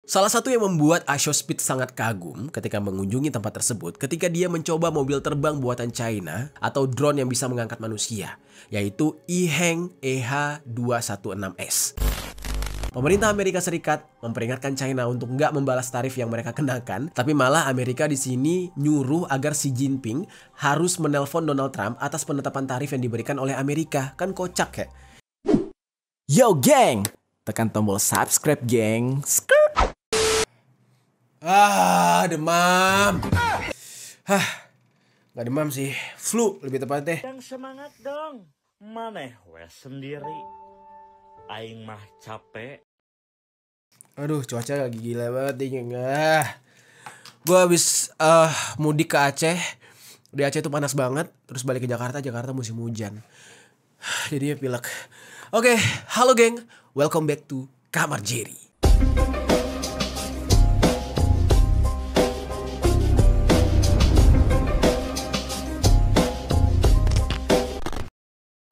Salah satu yang membuat Ashospeed sangat kagum ketika mengunjungi tempat tersebut ketika dia mencoba mobil terbang buatan China atau drone yang bisa mengangkat manusia, yaitu EHang EH216S. Pemerintah Amerika Serikat memperingatkan China untuk nggak membalas tarif yang mereka kenakan, tapi malah Amerika di sini nyuruh agar Xi Jinping harus menelpon Donald Trump atas penetapan tarif yang diberikan oleh Amerika. Kan kocak ya? Yo geng, tekan tombol subscribe geng. Demam. Gak demam sih, flu lebih tepatnya. Yang semangat dong, maneh wes sendiri. Aing mah capek. Aduh, cuaca lagi gila banget dingin. Gue habis mudik ke Aceh. Di Aceh itu panas banget. Terus balik ke Jakarta musim hujan. Jadi ya pilek. Oke, halo geng. Welcome back to Kamar Jerry.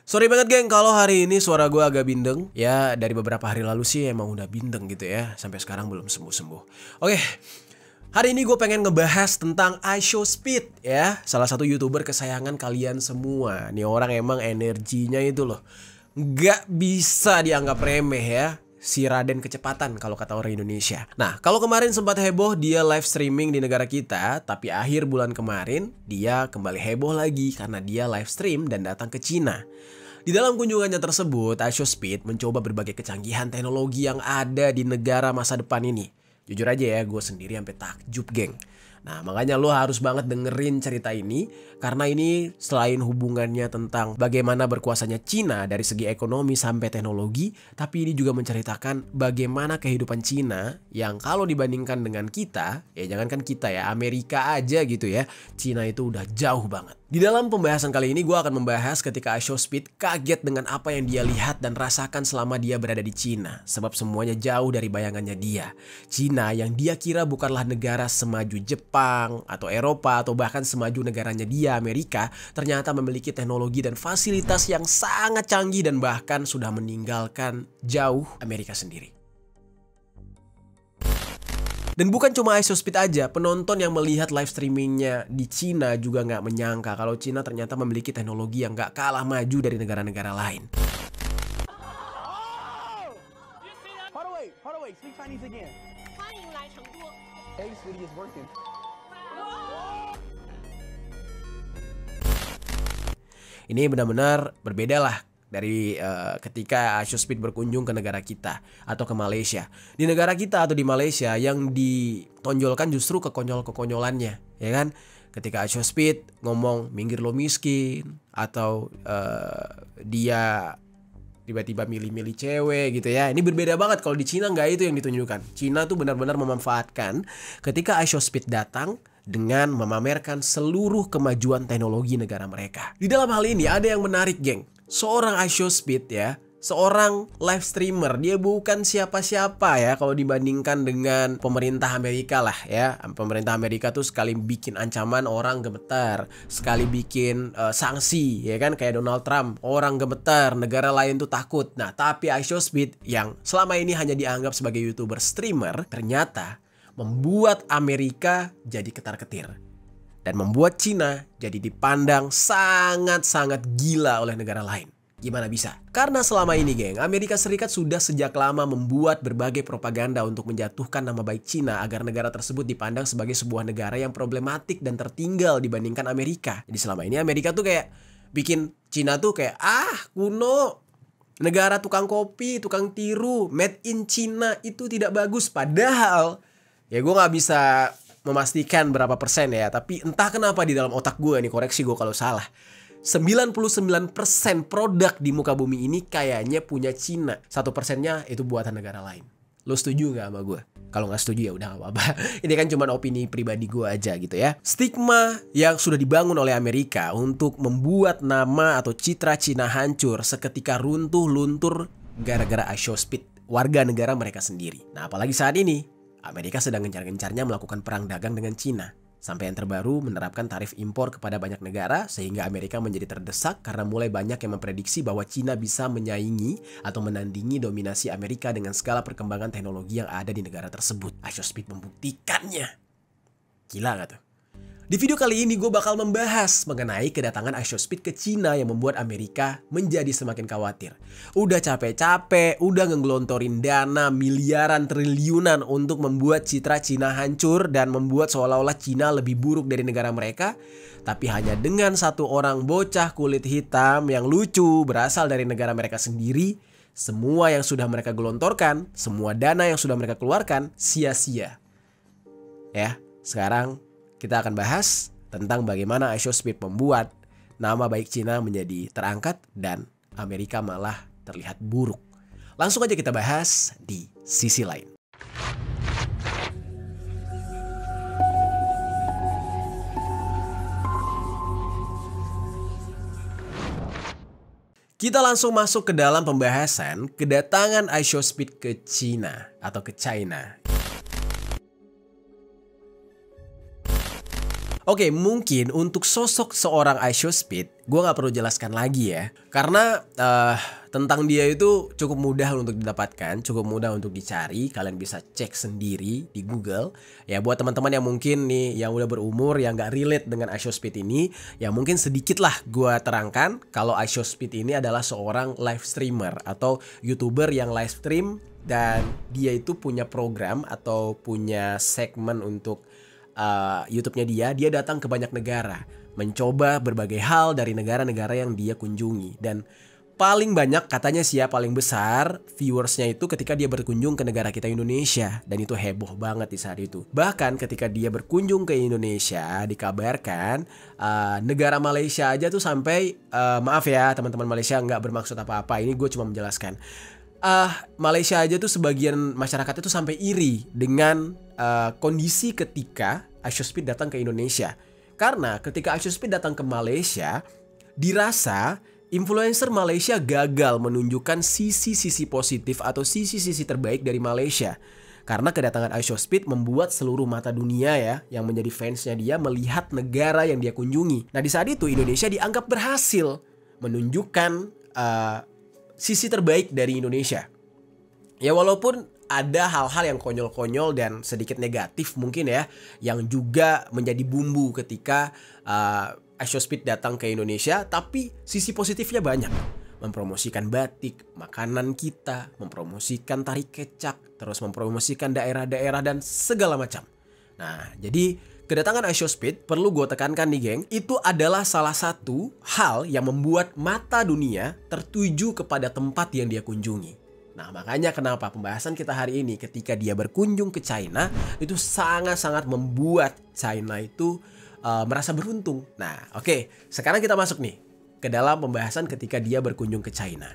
Sorry banget geng kalau hari ini suara gue agak bindeng. Ya dari beberapa hari lalu sih emang udah bindeng gitu ya. Sampai sekarang belum sembuh-sembuh. Oke, hari ini gue pengen ngebahas tentang Ashospeed ya. Salah satu YouTuber kesayangan kalian semua. Nih orang emang energinya itu loh gak bisa dianggap remeh ya. Si Raden Kecepatan kalau kata orang Indonesia. Nah, kalau kemarin sempat heboh dia live streaming di negara kita, tapi akhir bulan kemarin dia kembali heboh lagi karena dia live stream dan datang ke Cina. Di dalam kunjungannya tersebut, Ashospeed mencoba berbagai kecanggihan teknologi yang ada di negara masa depan ini. Jujur aja ya, gue sendiri sampai takjub geng. Nah makanya lo harus banget dengerin cerita ini. Karena ini selain hubungannya tentang bagaimana berkuasanya Cina dari segi ekonomi sampai teknologi, tapi ini juga menceritakan bagaimana kehidupan Cina yang kalau dibandingkan dengan kita, ya jangankan kita ya, Amerika aja gitu ya, Cina itu udah jauh banget. Di dalam pembahasan kali ini gue akan membahas ketika Ashospeed kaget dengan apa yang dia lihat dan rasakan selama dia berada di Cina. Sebab semuanya jauh dari bayangannya dia. Cina yang dia kira bukanlah negara semaju Jepang atau Eropa atau bahkan semaju negaranya dia Amerika, ternyata memiliki teknologi dan fasilitas yang sangat canggih dan bahkan sudah meninggalkan jauh Amerika sendiri. Dan bukan cuma Ashospeed aja, penonton yang melihat live streamingnya di Cina juga nggak menyangka kalau Cina ternyata memiliki teknologi yang nggak kalah maju dari negara-negara lain. Ini benar-benar berbeda lah dari ketika Ashospeed berkunjung ke negara kita atau ke Malaysia. Di negara kita atau di Malaysia yang ditonjolkan justru kekonyol-kekonyolannya, ya kan? Ketika Ashospeed ngomong minggir lo miskin atau dia tiba-tiba milih-milih cewek gitu ya. Ini berbeda banget kalau di Cina nggak itu yang ditunjukkan. Cina tuh benar-benar memanfaatkan ketika Ashospeed datang dengan memamerkan seluruh kemajuan teknologi negara mereka. Di dalam hal ini ada yang menarik geng. Seorang Ashospeed ya, seorang live streamer, dia bukan siapa-siapa ya kalau dibandingkan dengan pemerintah Amerika lah ya. Pemerintah Amerika tuh sekali bikin ancaman orang gemetar, sekali bikin sanksi ya kan, kayak Donald Trump, orang gemetar, negara lain tuh takut. Nah tapi Ashospeed yang selama ini hanya dianggap sebagai YouTuber streamer, ternyata membuat Amerika jadi ketar-ketir dan membuat Cina jadi dipandang sangat-sangat gila oleh negara lain. Gimana bisa? Karena selama ini geng, Amerika Serikat sudah sejak lama membuat berbagai propaganda untuk menjatuhkan nama baik Cina agar negara tersebut dipandang sebagai sebuah negara yang problematik dan tertinggal dibandingkan Amerika. Jadi selama ini Amerika tuh kayak bikin Cina tuh kayak kuno, negara tukang kopi, tukang tiru, made in China itu tidak bagus. Padahal ya gue gak bisa memastikan berapa persen ya, tapi entah kenapa di dalam otak gue nih, koreksi gue kalau salah, 99% produk di muka bumi ini kayaknya punya Cina. 1%-nya itu buatan negara lain. Lo setuju gak sama gue? Kalau gak setuju ya udah gak apa-apa. Ini kan cuma opini pribadi gue aja gitu ya. Stigma yang sudah dibangun oleh Amerika untuk membuat nama atau citra Cina hancur seketika runtuh luntur gara-gara Ashospeed, warga negara mereka sendiri. Nah apalagi saat ini Amerika sedang gencar-gencarnya melakukan perang dagang dengan Cina. Sampai yang terbaru menerapkan tarif impor kepada banyak negara sehingga Amerika menjadi terdesak karena mulai banyak yang memprediksi bahwa Cina bisa menyaingi atau menandingi dominasi Amerika dengan segala perkembangan teknologi yang ada di negara tersebut. iShowSpeed membuktikannya. Gila gak tuh? Di video kali ini gue bakal membahas mengenai kedatangan iShowSpeed ke Cina yang membuat Amerika menjadi semakin khawatir. Udah capek-capek, udah ngegelontorin dana miliaran triliunan untuk membuat citra Cina hancur dan membuat seolah-olah Cina lebih buruk dari negara mereka. Tapi hanya dengan satu orang bocah kulit hitam yang lucu berasal dari negara mereka sendiri, semua yang sudah mereka gelontorkan, semua dana yang sudah mereka keluarkan sia-sia. Ya, sekarang kita akan bahas tentang bagaimana iShowSpeed membuat nama baik Cina menjadi terangkat dan Amerika malah terlihat buruk. Langsung aja kita bahas di sisi lain. Kita langsung masuk ke dalam pembahasan kedatangan iShowSpeed ke Cina atau ke China. Oke, mungkin untuk sosok seorang iShowSpeed, gue gak perlu jelaskan lagi ya. Karena tentang dia itu cukup mudah untuk didapatkan, cukup mudah untuk dicari. Kalian bisa cek sendiri di Google. Ya buat teman-teman yang mungkin nih, yang udah berumur, yang gak relate dengan iShowSpeed ini, ya mungkin sedikit lah gue terangkan kalau iShowSpeed ini adalah seorang live streamer atau YouTuber yang live stream. Dan dia itu punya program atau punya segmen untuk YouTube-nya dia datang ke banyak negara, mencoba berbagai hal dari negara-negara yang dia kunjungi. Dan paling banyak katanya sih ya, paling besar viewersnya itu ketika dia berkunjung ke negara kita Indonesia. Dan itu heboh banget di saat itu. Bahkan ketika dia berkunjung ke Indonesia, dikabarkan negara Malaysia aja tuh sampai, maaf ya teman-teman Malaysia, nggak bermaksud apa-apa, ini gue cuma menjelaskan. Malaysia aja tuh sebagian masyarakatnya tuh sampai iri dengan kondisi ketika iShowSpeed datang ke Indonesia. Karena ketika iShowSpeed datang ke Malaysia, dirasa influencer Malaysia gagal menunjukkan sisi-sisi positif atau sisi-sisi terbaik dari Malaysia. Karena kedatangan iShowSpeed membuat seluruh mata dunia ya, yang menjadi fansnya dia melihat negara yang dia kunjungi. Nah di saat itu Indonesia dianggap berhasil menunjukkan sisi terbaik dari Indonesia. Ya walaupun ada hal-hal yang konyol-konyol dan sedikit negatif mungkin ya, yang juga menjadi bumbu ketika iShowSpeed datang ke Indonesia, tapi sisi positifnya banyak. Mempromosikan batik, makanan kita, mempromosikan tari kecak, terus mempromosikan daerah-daerah dan segala macam. Nah, jadi kedatangan iShowSpeed, perlu gue tekankan nih geng, itu adalah salah satu hal yang membuat mata dunia tertuju kepada tempat yang dia kunjungi. Nah makanya kenapa pembahasan kita hari ini ketika dia berkunjung ke China itu sangat-sangat membuat China itu merasa beruntung. Nah oke, sekarang kita masuk nih ke dalam pembahasan ketika dia berkunjung ke China.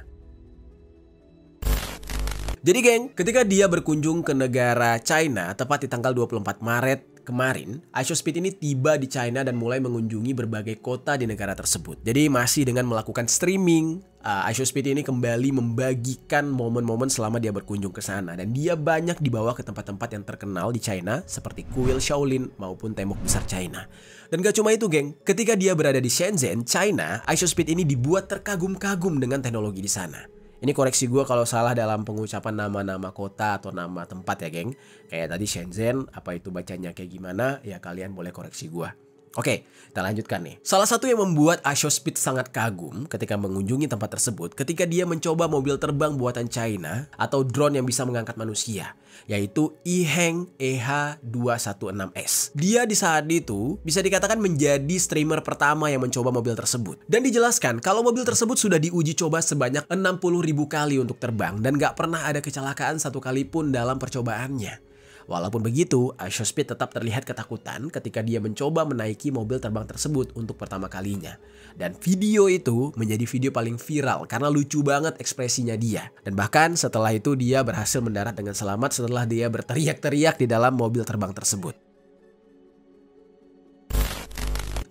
Jadi geng, ketika dia berkunjung ke negara China tepat di tanggal 24 Maret kemarin, iShowSpeed ini tiba di China dan mulai mengunjungi berbagai kota di negara tersebut. Jadi masih dengan melakukan streaming, iShowSpeed ini kembali membagikan momen-momen selama dia berkunjung ke sana. Dan dia banyak dibawa ke tempat-tempat yang terkenal di China seperti kuil Shaolin maupun tembok besar China. Dan gak cuma itu geng, ketika dia berada di Shenzhen, China, iShowSpeed ini dibuat terkagum-kagum dengan teknologi di sana. Ini koreksi gue kalau salah dalam pengucapan nama-nama kota atau nama tempat ya geng. Kayak tadi Shenzhen, apa itu bacanya kayak gimana, ya kalian boleh koreksi gue. Oke, kita lanjutkan nih. Salah satu yang membuat iShowSpeed sangat kagum ketika mengunjungi tempat tersebut, ketika dia mencoba mobil terbang buatan China atau drone yang bisa mengangkat manusia, yaitu Yiheng EH216S. Dia di saat itu bisa dikatakan menjadi streamer pertama yang mencoba mobil tersebut. Dan dijelaskan kalau mobil tersebut sudah diuji coba sebanyak 60.000 kali untuk terbang dan gak pernah ada kecelakaan satu kali pun dalam percobaannya. Walaupun begitu, iShowSpeed tetap terlihat ketakutan ketika dia mencoba menaiki mobil terbang tersebut untuk pertama kalinya. Dan video itu menjadi video paling viral karena lucu banget ekspresinya dia. Dan bahkan setelah itu dia berhasil mendarat dengan selamat setelah dia berteriak-teriak di dalam mobil terbang tersebut.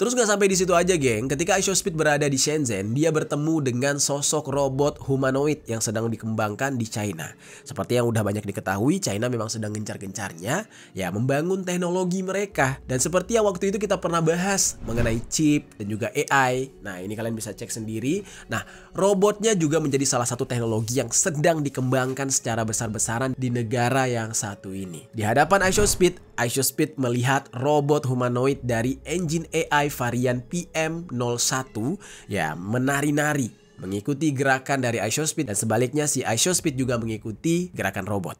Terus nggak sampai di situ aja, geng. Ketika iShowSpeed berada di Shenzhen, dia bertemu dengan sosok robot humanoid yang sedang dikembangkan di China. Seperti yang udah banyak diketahui, China memang sedang gencar-gencarnya ya membangun teknologi mereka. Dan seperti yang waktu itu kita pernah bahas mengenai chip dan juga AI. Nah, ini kalian bisa cek sendiri. Nah, robotnya juga menjadi salah satu teknologi yang sedang dikembangkan secara besar-besaran di negara yang satu ini. Di hadapan iShowSpeed melihat robot humanoid dari engine AI varian PM01 ya menari-nari mengikuti gerakan dari iShowSpeed, dan sebaliknya si iShowSpeed juga mengikuti gerakan robot.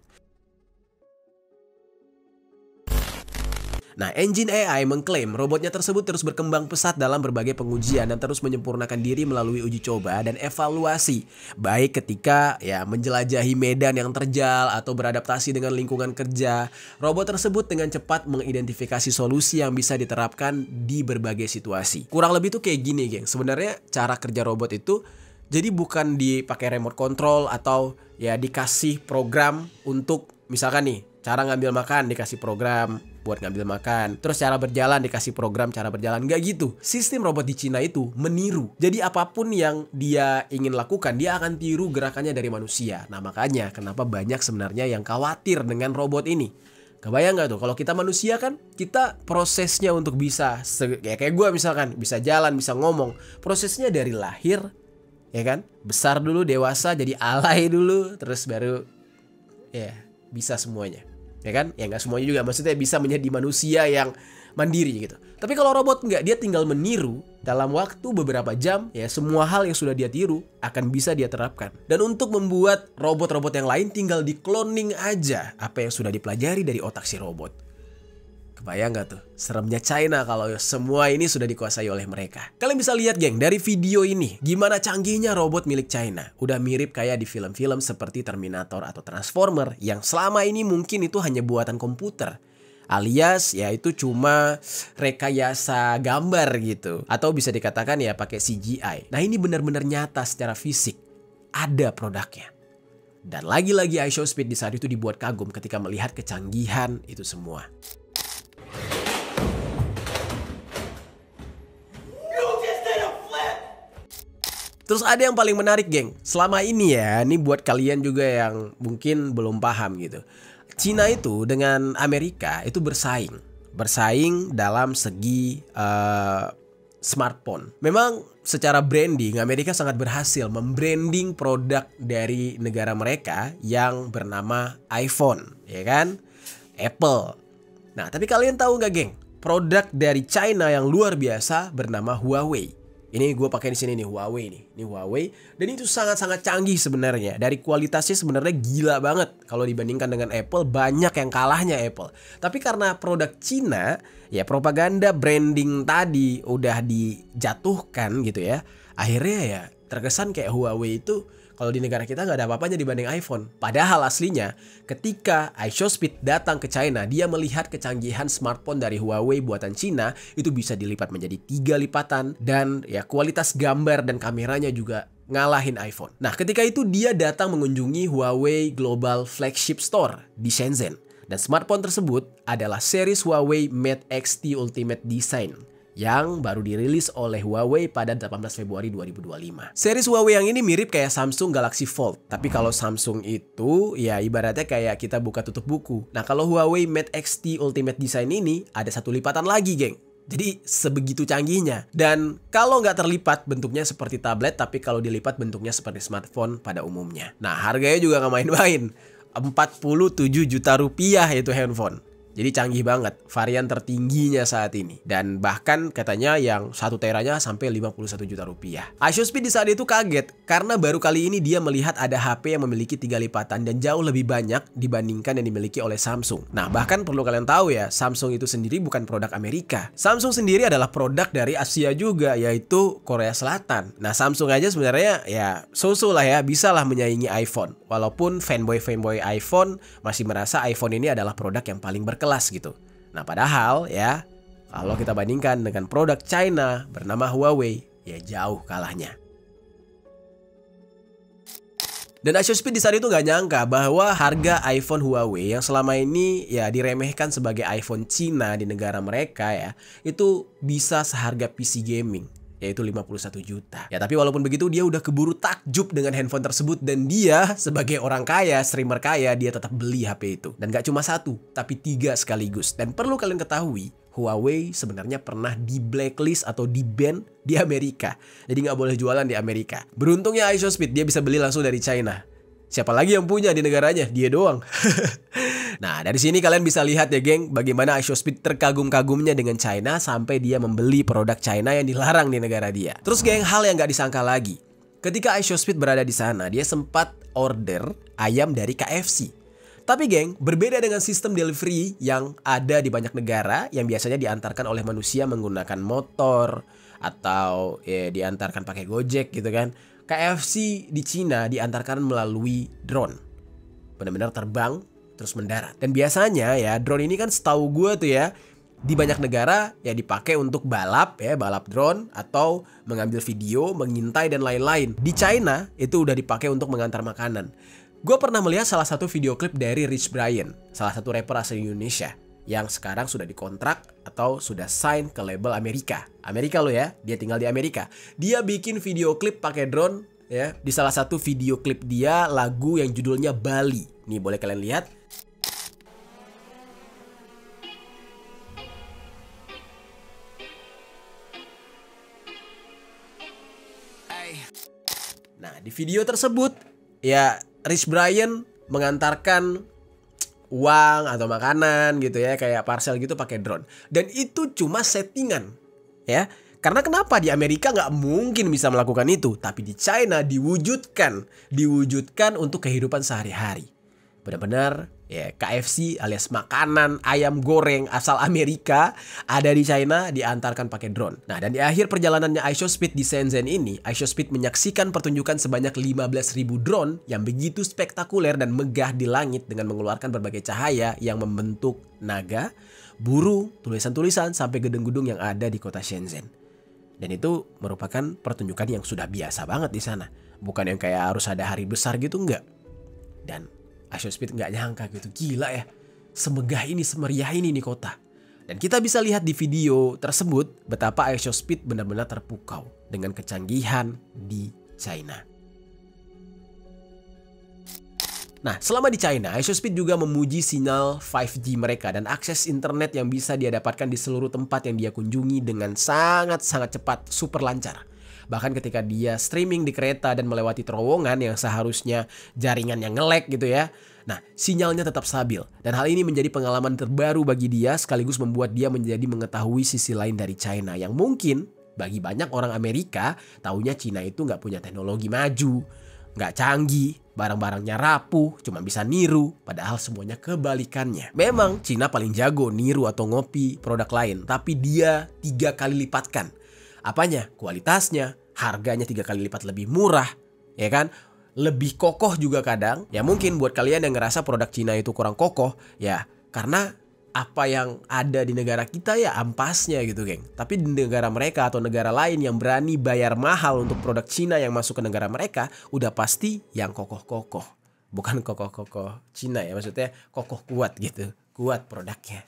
Nah, engine AI mengklaim robotnya tersebut terus berkembang pesat dalam berbagai pengujian dan terus menyempurnakan diri melalui uji coba dan evaluasi, baik ketika ya menjelajahi medan yang terjal atau beradaptasi dengan lingkungan kerja. Robot tersebut dengan cepat mengidentifikasi solusi yang bisa diterapkan di berbagai situasi. Kurang lebih tuh kayak gini, geng. Sebenarnya cara kerja robot itu jadi bukan dipakai remote control atau ya dikasih program untuk misalkan nih cara ngambil makan dikasih program buat ngambil makan. Terus cara berjalan dikasih program cara berjalan. Nggak gitu. Sistem robot di Cina itu meniru. Jadi apapun yang dia ingin lakukan, dia akan tiru gerakannya dari manusia. Nah, makanya kenapa banyak sebenarnya yang khawatir dengan robot ini. Kebayang nggak tuh kalau kita manusia kan, kita prosesnya untuk bisa ya kayak gue misalkan bisa jalan, bisa ngomong, prosesnya dari lahir ya kan, besar dulu, dewasa, jadi alay dulu, terus baru ya bisa semuanya. Ya kan? Ya nggak semuanya juga, maksudnya bisa menjadi manusia yang mandiri gitu. Tapi kalau robot nggak, dia tinggal meniru dalam waktu beberapa jam, ya semua hal yang sudah dia tiru akan bisa dia terapkan. Dan untuk membuat robot-robot yang lain tinggal di cloning aja apa yang sudah dipelajari dari otak si robot. Kebayang gak tuh seremnya China kalau semua ini sudah dikuasai oleh mereka. Kalian bisa lihat, geng, dari video ini gimana canggihnya robot milik China. Udah mirip kayak di film-film seperti Terminator atau Transformer yang selama ini mungkin itu hanya buatan komputer, alias ya itu cuma rekayasa gambar gitu, atau bisa dikatakan ya pakai CGI. Nah, ini benar-benar nyata secara fisik, ada produknya. Dan lagi-lagi iShowSpeed di saat itu dibuat kagum ketika melihat kecanggihan itu semua. Terus ada yang paling menarik, geng. Selama ini ya, ini buat kalian juga yang mungkin belum paham gitu. Cina itu dengan Amerika itu bersaing dalam segi smartphone. Memang secara branding Amerika sangat berhasil membranding produk dari negara mereka yang bernama iPhone, ya kan? Apple. Nah, tapi kalian tahu nggak, geng? Produk dari China yang luar biasa bernama Huawei. Ini gue pakai di sini nih, Huawei nih. Ini Huawei, dan itu sangat-sangat canggih sebenarnya. Dari kualitasnya sebenarnya gila banget. Kalau dibandingkan dengan Apple, banyak yang kalahnya Apple. Tapi karena produk Cina, ya propaganda branding tadi udah dijatuhkan gitu ya. Akhirnya ya terkesan kayak Huawei itu kalau di negara kita nggak ada apa-apanya dibanding iPhone. Padahal aslinya ketika iShowSpeed datang ke China, dia melihat kecanggihan smartphone dari Huawei buatan Cina itu bisa dilipat menjadi 3 lipatan, dan ya kualitas gambar dan kameranya juga ngalahin iPhone. Nah, ketika itu dia datang mengunjungi Huawei Global Flagship Store di Shenzhen. Dan smartphone tersebut adalah series Huawei Mate X-T Ultimate Design yang baru dirilis oleh Huawei pada 18 Februari 2025. Series Huawei yang ini mirip kayak Samsung Galaxy Fold. Tapi kalau Samsung itu ya ibaratnya kayak kita buka tutup buku. Nah, kalau Huawei Mate X-T Ultimate Design ini ada 1 lipatan lagi, geng. Jadi sebegitu canggihnya. Dan kalau nggak terlipat bentuknya seperti tablet, tapi kalau dilipat bentuknya seperti smartphone pada umumnya. Nah, harganya juga nggak main-main. 47 juta rupiah itu handphone. Jadi canggih banget, varian tertingginya saat ini. Dan bahkan katanya yang 1 teranya sampai 51 juta rupiah. iShowSpeed di saat itu kaget karena baru kali ini dia melihat ada HP yang memiliki 3 lipatan dan jauh lebih banyak dibandingkan yang dimiliki oleh Samsung. Nah, bahkan perlu kalian tahu ya, Samsung itu sendiri bukan produk Amerika. Samsung sendiri adalah produk dari Asia juga, yaitu Korea Selatan. Nah, Samsung aja sebenarnya ya so-so lah ya, bisa lah menyaingi iPhone. Walaupun fanboy iPhone masih merasa iPhone ini adalah produk yang paling berkelas gitu. Nah, padahal ya kalau kita bandingkan dengan produk China bernama Huawei, ya jauh kalahnya. Dan iShowSpeed di saat itu nggak nyangka bahwa harga iPhone Huawei yang selama ini ya diremehkan sebagai iPhone Cina di negara mereka ya, itu bisa seharga PC gaming, yaitu 51 juta. Ya tapi walaupun begitu dia udah keburu takjub dengan handphone tersebut, dan dia sebagai orang kaya, streamer kaya, dia tetap beli HP itu. Dan gak cuma satu, tapi 3 sekaligus. Dan perlu kalian ketahui, Huawei sebenarnya pernah di blacklist atau di ban di Amerika. Jadi nggak boleh jualan di Amerika. Beruntungnya iShowSpeed dia bisa beli langsung dari China. Siapa lagi yang punya di negaranya? Dia doang. Nah dari sini kalian bisa lihat ya geng, bagaimana iShowSpeed terkagum-kagumnya dengan China sampai dia membeli produk China yang dilarang di negara dia. Terus geng, hal yang nggak disangka lagi, ketika iShowSpeed berada di sana, dia sempat order ayam dari KFC. Tapi geng, berbeda dengan sistem delivery yang ada di banyak negara yang biasanya diantarkan oleh manusia menggunakan motor atau ya diantarkan pakai Gojek gitu kan. KFC di Cina diantarkan melalui drone. Benar-benar terbang terus mendarat. Dan biasanya ya drone ini kan setahu gue tuh ya, di banyak negara ya dipakai untuk balap ya, balap drone atau mengambil video, mengintai dan lain-lain. Di China itu udah dipakai untuk mengantar makanan. Gue pernah melihat salah satu video klip dari Rich Brian, salah satu rapper asli Indonesia yang sekarang sudah dikontrak atau sudah sign ke label Amerika. Amerika lo ya, dia tinggal di Amerika. Dia bikin video klip pakai drone ya. Di salah satu video klip dia lagu yang judulnya Bali. Nih boleh kalian lihat. Nah, di video tersebut ya Rich Brian mengantarkan uang atau makanan gitu ya, kayak parcel gitu pakai drone. Dan itu cuma settingan ya. Karena kenapa di Amerika nggak mungkin bisa melakukan itu, tapi di China diwujudkan untuk kehidupan sehari-hari. Benar-benar ya KFC alias makanan ayam goreng asal Amerika ada di China diantarkan pakai drone. Nah dan di akhir perjalanannya iShowSpeed di Shenzhen ini, iShowSpeed menyaksikan pertunjukan sebanyak 15.000 drone yang begitu spektakuler dan megah di langit dengan mengeluarkan berbagai cahaya yang membentuk naga, burung, tulisan-tulisan sampai gedung-gedung yang ada di kota Shenzhen. Dan itu merupakan pertunjukan yang sudah biasa banget di sana, bukan yang kayak harus ada hari besar gitu, enggak. Dan iShowSpeed nggak nyangka gitu, gila ya, semegah ini, semeriah ini nih kota. Dan kita bisa lihat di video tersebut betapa iShowSpeed benar-benar terpukau dengan kecanggihan di China. Nah, selama di China, iShowSpeed juga memuji sinyal 5G mereka dan akses internet yang bisa dia dapatkan di seluruh tempat yang dia kunjungi dengan sangat-sangat cepat, super lancar. Bahkan ketika dia streaming di kereta dan melewati terowongan yang seharusnya jaringannya nge-lag gitu ya. Nah, sinyalnya tetap stabil. Dan hal ini menjadi pengalaman terbaru bagi dia sekaligus membuat dia menjadi mengetahui sisi lain dari China yang mungkin bagi banyak orang Amerika taunya China itu nggak punya teknologi maju, nggak canggih, barang-barangnya rapuh, cuma bisa niru, padahal semuanya kebalikannya. Memang China paling jago niru atau ngopi produk lain, tapi dia 3 kali lipatkan. Apanya? Kualitasnya, harganya 3 kali lipat lebih murah, ya kan? Lebih kokoh juga kadang. Ya mungkin buat kalian yang ngerasa produk Cina itu kurang kokoh, ya karena apa yang ada di negara kita ya ampasnya gitu geng. Tapi di negara mereka atau negara lain yang berani bayar mahal untuk produk Cina yang masuk ke negara mereka, udah pasti yang kokoh-kokoh. Bukan kokoh-kokoh Cina ya, maksudnya kokoh kuat gitu. Kuat produknya.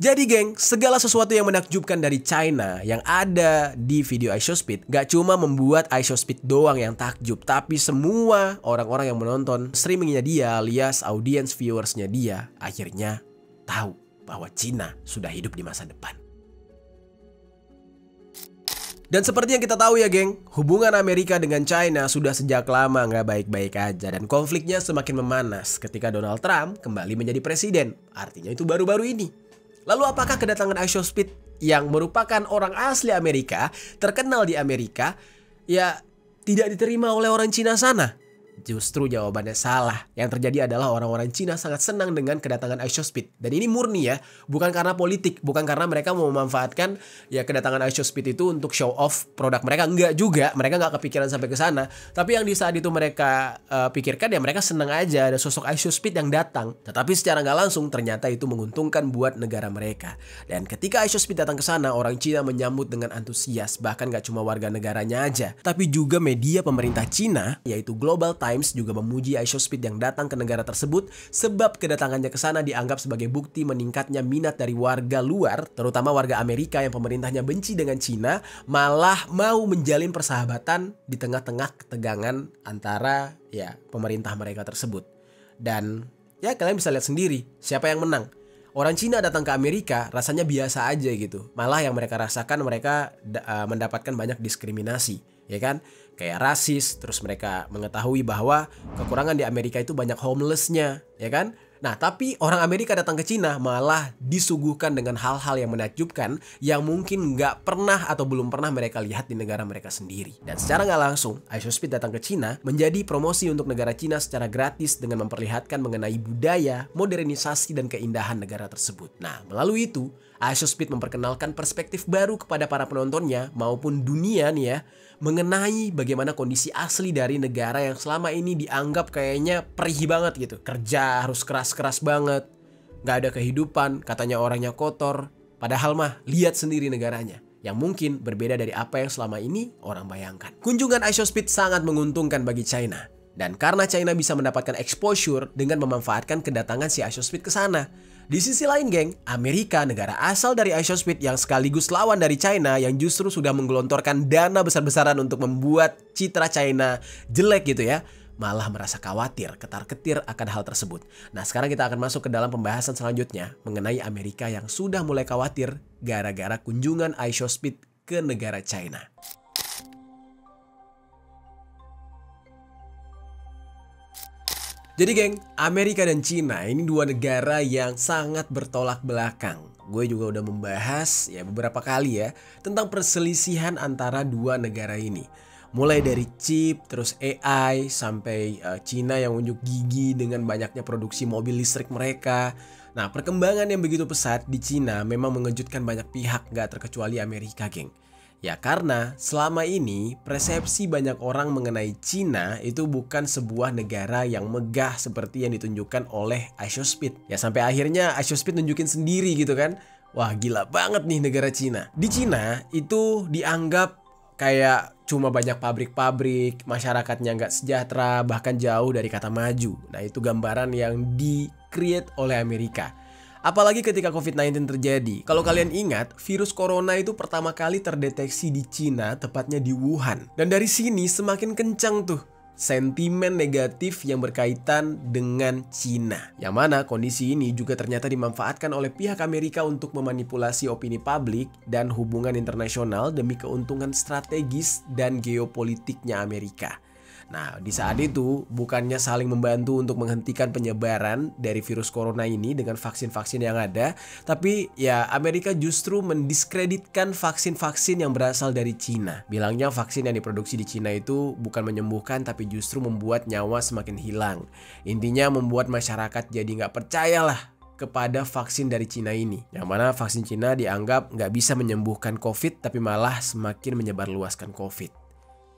Jadi geng, segala sesuatu yang menakjubkan dari China yang ada di video iShowSpeed gak cuma membuat iShowSpeed doang yang takjub, tapi semua orang-orang yang menonton streamingnya dia alias audience viewersnya dia akhirnya tahu bahwa China sudah hidup di masa depan. Dan seperti yang kita tahu ya geng, hubungan Amerika dengan China sudah sejak lama nggak baik-baik aja. Dan konfliknya semakin memanas ketika Donald Trump kembali menjadi presiden. Artinya itu baru-baru ini. Lalu apakah kedatangan iShowSpeed yang merupakan orang asli Amerika, terkenal di Amerika, ya tidak diterima oleh orang Cina sana? Justru jawabannya salah. Yang terjadi adalah orang-orang Cina sangat senang dengan kedatangan iShowSpeed. Dan ini murni ya, bukan karena politik, bukan karena mereka mau memanfaatkan ya kedatangan iShowSpeed itu untuk show off produk mereka. Enggak juga, mereka nggak kepikiran sampai ke sana. Tapi yang di saat itu mereka pikirkan ya mereka senang aja ada sosok iShowSpeed yang datang. Tetapi secara nggak langsung ternyata itu menguntungkan buat negara mereka. Dan ketika iShowSpeed datang ke sana, orang Cina menyambut dengan antusias. Bahkan nggak cuma warga negaranya aja, tapi juga media pemerintah Cina, yaitu Global Times juga memuji iShowSpeed yang datang ke negara tersebut sebab kedatangannya ke sana dianggap sebagai bukti meningkatnya minat dari warga luar, terutama warga Amerika yang pemerintahnya benci dengan Cina, malah mau menjalin persahabatan di tengah-tengah ketegangan antara ya pemerintah mereka tersebut. Dan ya kalian bisa lihat sendiri siapa yang menang. Orang Cina datang ke Amerika rasanya biasa aja gitu. Malah yang mereka rasakan mereka mendapatkan banyak diskriminasi, ya kan? Kayak rasis, terus mereka mengetahui bahwa kekurangan di Amerika itu banyak homelessnya, ya kan? Nah, tapi orang Amerika datang ke Cina malah disuguhkan dengan hal-hal yang menakjubkan yang mungkin nggak pernah atau belum pernah mereka lihat di negara mereka sendiri. Dan secara nggak langsung, iShowSpeed datang ke Cina menjadi promosi untuk negara Cina secara gratis dengan memperlihatkan mengenai budaya, modernisasi, dan keindahan negara tersebut. Nah, melalui itu, iShowSpeed memperkenalkan perspektif baru kepada para penontonnya maupun dunia nih ya, mengenai bagaimana kondisi asli dari negara yang selama ini dianggap kayaknya perih banget gitu. Kerja harus keras-keras banget, gak ada kehidupan, katanya orangnya kotor. Padahal mah lihat sendiri negaranya, yang mungkin berbeda dari apa yang selama ini orang bayangkan. Kunjungan iShowSpeed sangat menguntungkan bagi China. Dan karena China bisa mendapatkan exposure dengan memanfaatkan kedatangan si iShowSpeed ke sana. Di sisi lain geng, Amerika, negara asal dari iShowSpeed yang sekaligus lawan dari China yang justru sudah menggelontorkan dana besar-besaran untuk membuat citra China jelek gitu ya, malah merasa khawatir, ketar-ketir akan hal tersebut. Nah, sekarang kita akan masuk ke dalam pembahasan selanjutnya mengenai Amerika yang sudah mulai khawatir gara-gara kunjungan iShowSpeed ke negara China. Jadi geng, Amerika dan Cina ini dua negara yang sangat bertolak belakang. Gue juga udah membahas ya beberapa kali ya tentang perselisihan antara dua negara ini. Mulai dari chip, terus AI, sampai Cina yang unjuk gigi dengan banyaknya produksi mobil listrik mereka. Nah, perkembangan yang begitu pesat di Cina memang mengejutkan banyak pihak, gak terkecuali Amerika geng. Ya karena selama ini persepsi banyak orang mengenai Cina itu bukan sebuah negara yang megah seperti yang ditunjukkan oleh iShowSpeed. Ya sampai akhirnya iShowSpeed nunjukin sendiri gitu kan. Wah gila banget nih negara Cina. Di Cina itu dianggap kayak cuma banyak pabrik-pabrik, masyarakatnya nggak sejahtera, bahkan jauh dari kata maju. Nah itu gambaran yang di-create oleh Amerika. Apalagi ketika COVID-19 terjadi. Kalau kalian ingat, virus corona itu pertama kali terdeteksi di Cina, tepatnya di Wuhan. Dan dari sini semakin kencang tuh sentimen negatif yang berkaitan dengan Cina. Yang mana kondisi ini juga ternyata dimanfaatkan oleh pihak Amerika untuk memanipulasi opini publik dan hubungan internasional demi keuntungan strategis dan geopolitiknya Amerika. Nah, di saat itu bukannya saling membantu untuk menghentikan penyebaran dari virus corona ini dengan vaksin-vaksin yang ada, tapi ya Amerika justru mendiskreditkan vaksin-vaksin yang berasal dari Cina. Bilangnya vaksin yang diproduksi di Cina itu bukan menyembuhkan tapi justru membuat nyawa semakin hilang. Intinya membuat masyarakat jadi nggak percayalah kepada vaksin dari Cina ini. Yang mana vaksin Cina dianggap nggak bisa menyembuhkan COVID tapi malah semakin menyebarluaskan COVID.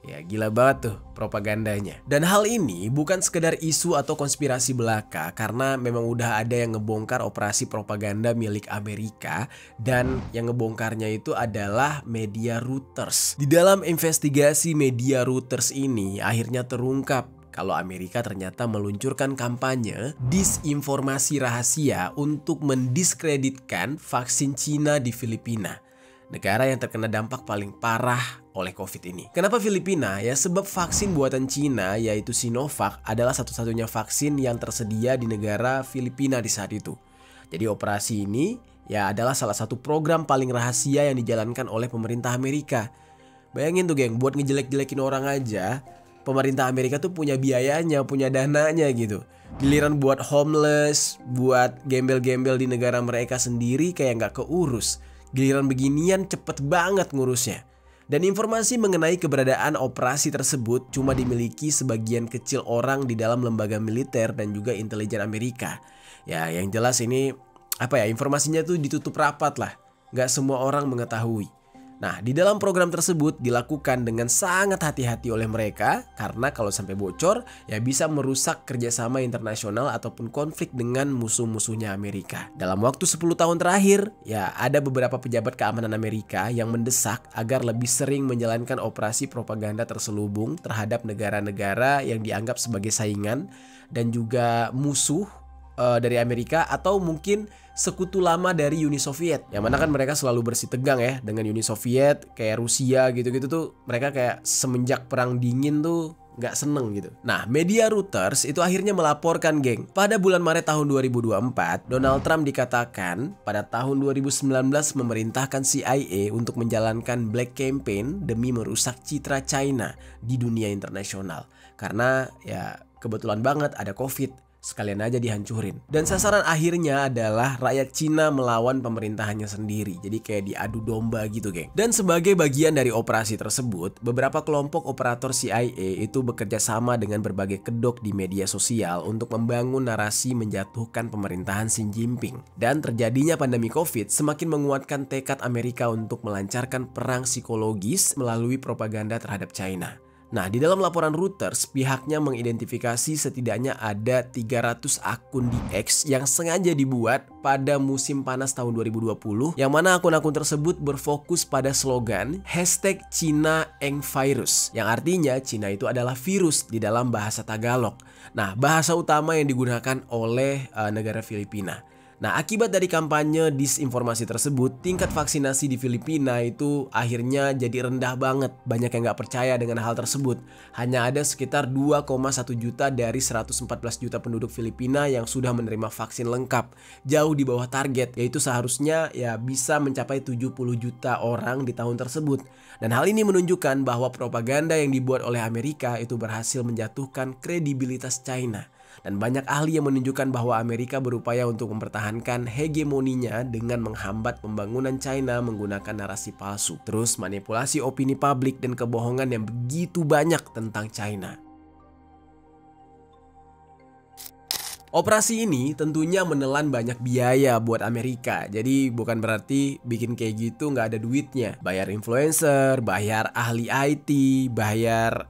Ya gila banget tuh propagandanya. Dan hal ini bukan sekedar isu atau konspirasi belaka, karena memang udah ada yang ngebongkar operasi propaganda milik Amerika. Dan yang ngebongkarnya itu adalah media Reuters. Di dalam investigasi media Reuters ini akhirnya terungkap kalau Amerika ternyata meluncurkan kampanye disinformasi rahasia untuk mendiskreditkan vaksin Cina di Filipina, negara yang terkena dampak paling parah oleh COVID ini. Kenapa Filipina? Ya sebab vaksin buatan Cina yaitu Sinovac adalah satu-satunya vaksin yang tersedia di negara Filipina di saat itu. Jadi operasi ini ya adalah salah satu program paling rahasia yang dijalankan oleh pemerintah Amerika. Bayangin tuh geng, buat ngejelek-jelekin orang aja, pemerintah Amerika tuh punya biayanya, punya dananya gitu. Giliran buat homeless, buat gembel-gembel di negara mereka sendiri kayak nggak keurus. Giliran beginian cepet banget ngurusnya. Dan informasi mengenai keberadaan operasi tersebut cuma dimiliki sebagian kecil orang di dalam lembaga militer dan juga intelijen Amerika. Ya, yang jelas ini informasinya tuh ditutup rapat lah. Nggak semua orang mengetahui. Nah, di dalam program tersebut dilakukan dengan sangat hati-hati oleh mereka karena kalau sampai bocor ya bisa merusak kerjasama internasional ataupun konflik dengan musuh-musuhnya Amerika. Dalam waktu 10 tahun terakhir ya ada beberapa pejabat keamanan Amerika yang mendesak agar lebih sering menjalankan operasi propaganda terselubung terhadap negara-negara yang dianggap sebagai saingan dan juga musuh dari Amerika atau mungkin sekutu lama dari Uni Soviet. Yang mana kan mereka selalu bersih tegang ya dengan Uni Soviet, kayak Rusia gitu-gitu tuh mereka kayak semenjak perang dingin tuh nggak seneng gitu. Nah, media Reuters itu akhirnya melaporkan geng. Pada bulan Maret tahun 2024, Donald Trump dikatakan pada tahun 2019 memerintahkan CIA untuk menjalankan Black Campaign demi merusak citra China di dunia internasional. Karena ya kebetulan banget ada COVID. Sekalian aja dihancurin. Dan sasaran akhirnya adalah rakyat Cina melawan pemerintahannya sendiri. Jadi kayak diadu domba gitu geng. Dan sebagai bagian dari operasi tersebut, beberapa kelompok operator CIA itu bekerja sama dengan berbagai kedok di media sosial untuk membangun narasi menjatuhkan pemerintahan Xi Jinping. Dan terjadinya pandemi COVID semakin menguatkan tekad Amerika untuk melancarkan perang psikologis melalui propaganda terhadap China. Nah, di dalam laporan Reuters, pihaknya mengidentifikasi setidaknya ada 300 akun di X yang sengaja dibuat pada musim panas tahun 2020, yang mana akun-akun tersebut berfokus pada slogan #ChinaEngVirus, yang artinya Cina itu adalah virus di dalam bahasa Tagalog. Nah, bahasa utama yang digunakan oleh negara Filipina. Nah, akibat dari kampanye disinformasi tersebut, tingkat vaksinasi di Filipina itu akhirnya jadi rendah banget. Banyak yang nggak percaya dengan hal tersebut. Hanya ada sekitar 2,1 juta dari 114 juta penduduk Filipina yang sudah menerima vaksin lengkap. Jauh di bawah target, yaitu seharusnya ya bisa mencapai 70 juta orang di tahun tersebut. Dan hal ini menunjukkan bahwa propaganda yang dibuat oleh Amerika itu berhasil menjatuhkan kredibilitas China. Dan banyak ahli yang menunjukkan bahwa Amerika berupaya untuk mempertahankan hegemoninya dengan menghambat pembangunan China menggunakan narasi palsu. Terus manipulasi opini publik dan kebohongan yang begitu banyak tentang China. Operasi ini tentunya menelan banyak biaya buat Amerika. Jadi bukan berarti bikin kayak gitu nggak ada duitnya. Bayar influencer, bayar ahli IT, bayar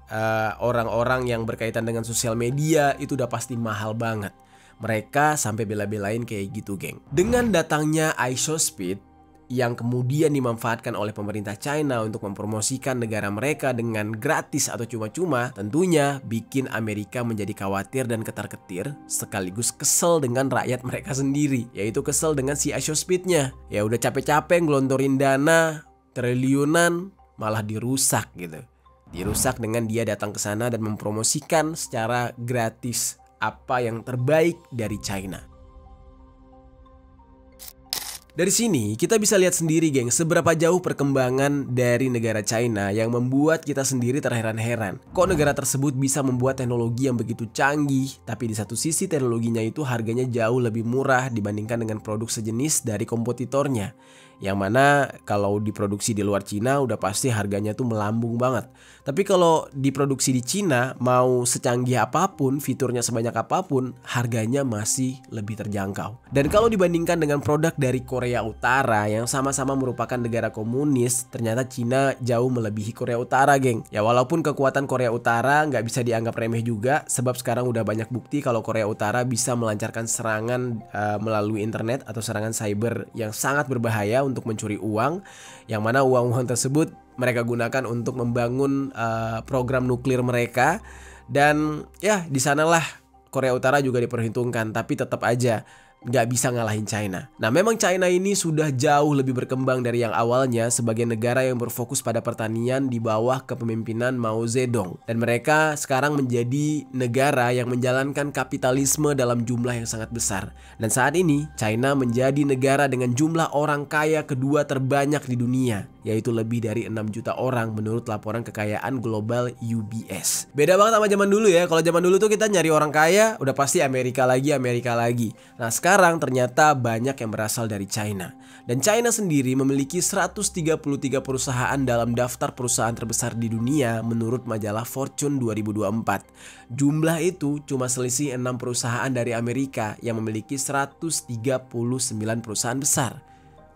orang-orang yang berkaitan dengan sosial media, itu udah pasti mahal banget. Mereka sampai bela-belain kayak gitu geng. Dengan datangnya iShowSpeed yang kemudian dimanfaatkan oleh pemerintah China untuk mempromosikan negara mereka dengan gratis atau cuma-cuma, tentunya bikin Amerika menjadi khawatir dan ketar-ketir sekaligus kesel dengan rakyat mereka sendiri, yaitu kesel dengan si iShowSpeed-nya. Ya udah capek-capek ngelontorin dana triliunan malah dirusak gitu. Dirusak dengan dia datang ke sana dan mempromosikan secara gratis apa yang terbaik dari China. Dari sini kita bisa lihat sendiri geng seberapa jauh perkembangan dari negara China yang membuat kita sendiri terheran-heran. Kok negara tersebut bisa membuat teknologi yang begitu canggih, tapi di satu sisi teknologinya itu harganya jauh lebih murah dibandingkan dengan produk sejenis dari kompetitornya. Yang mana kalau diproduksi di luar Cina udah pasti harganya tuh melambung banget. Tapi kalau diproduksi di Cina mau secanggih apapun, fiturnya sebanyak apapun, harganya masih lebih terjangkau. Dan kalau dibandingkan dengan produk dari Korea Utara yang sama-sama merupakan negara komunis, ternyata Cina jauh melebihi Korea Utara geng. Ya walaupun kekuatan Korea Utara nggak bisa dianggap remeh juga, sebab sekarang udah banyak bukti kalau Korea Utara bisa melancarkan serangan melalui internet atau serangan cyber yang sangat berbahaya untuk mencuri uang, yang mana uang-uang tersebut mereka gunakan untuk membangun program nuklir mereka. Dan ya di sanalah Korea Utara juga diperhitungkan, tapi tetap aja nggak bisa ngalahin China. Nah memang China ini sudah jauh lebih berkembang dari yang awalnya sebagai negara yang berfokus pada pertanian di bawah kepemimpinan Mao Zedong. Dan mereka sekarang menjadi negara yang menjalankan kapitalisme dalam jumlah yang sangat besar. Dan saat ini China menjadi negara dengan jumlah orang kaya kedua terbanyak di dunia, yaitu lebih dari 6 juta orang menurut laporan kekayaan global UBS. Beda banget sama zaman dulu ya. Kalau zaman dulu tuh kita nyari orang kaya udah pasti Amerika lagi. Nah sekarang ternyata banyak yang berasal dari China. Dan China sendiri memiliki 133 perusahaan dalam daftar perusahaan terbesar di dunia menurut majalah Fortune 2024. Jumlah itu cuma selisih 6 perusahaan dari Amerika yang memiliki 139 perusahaan besar.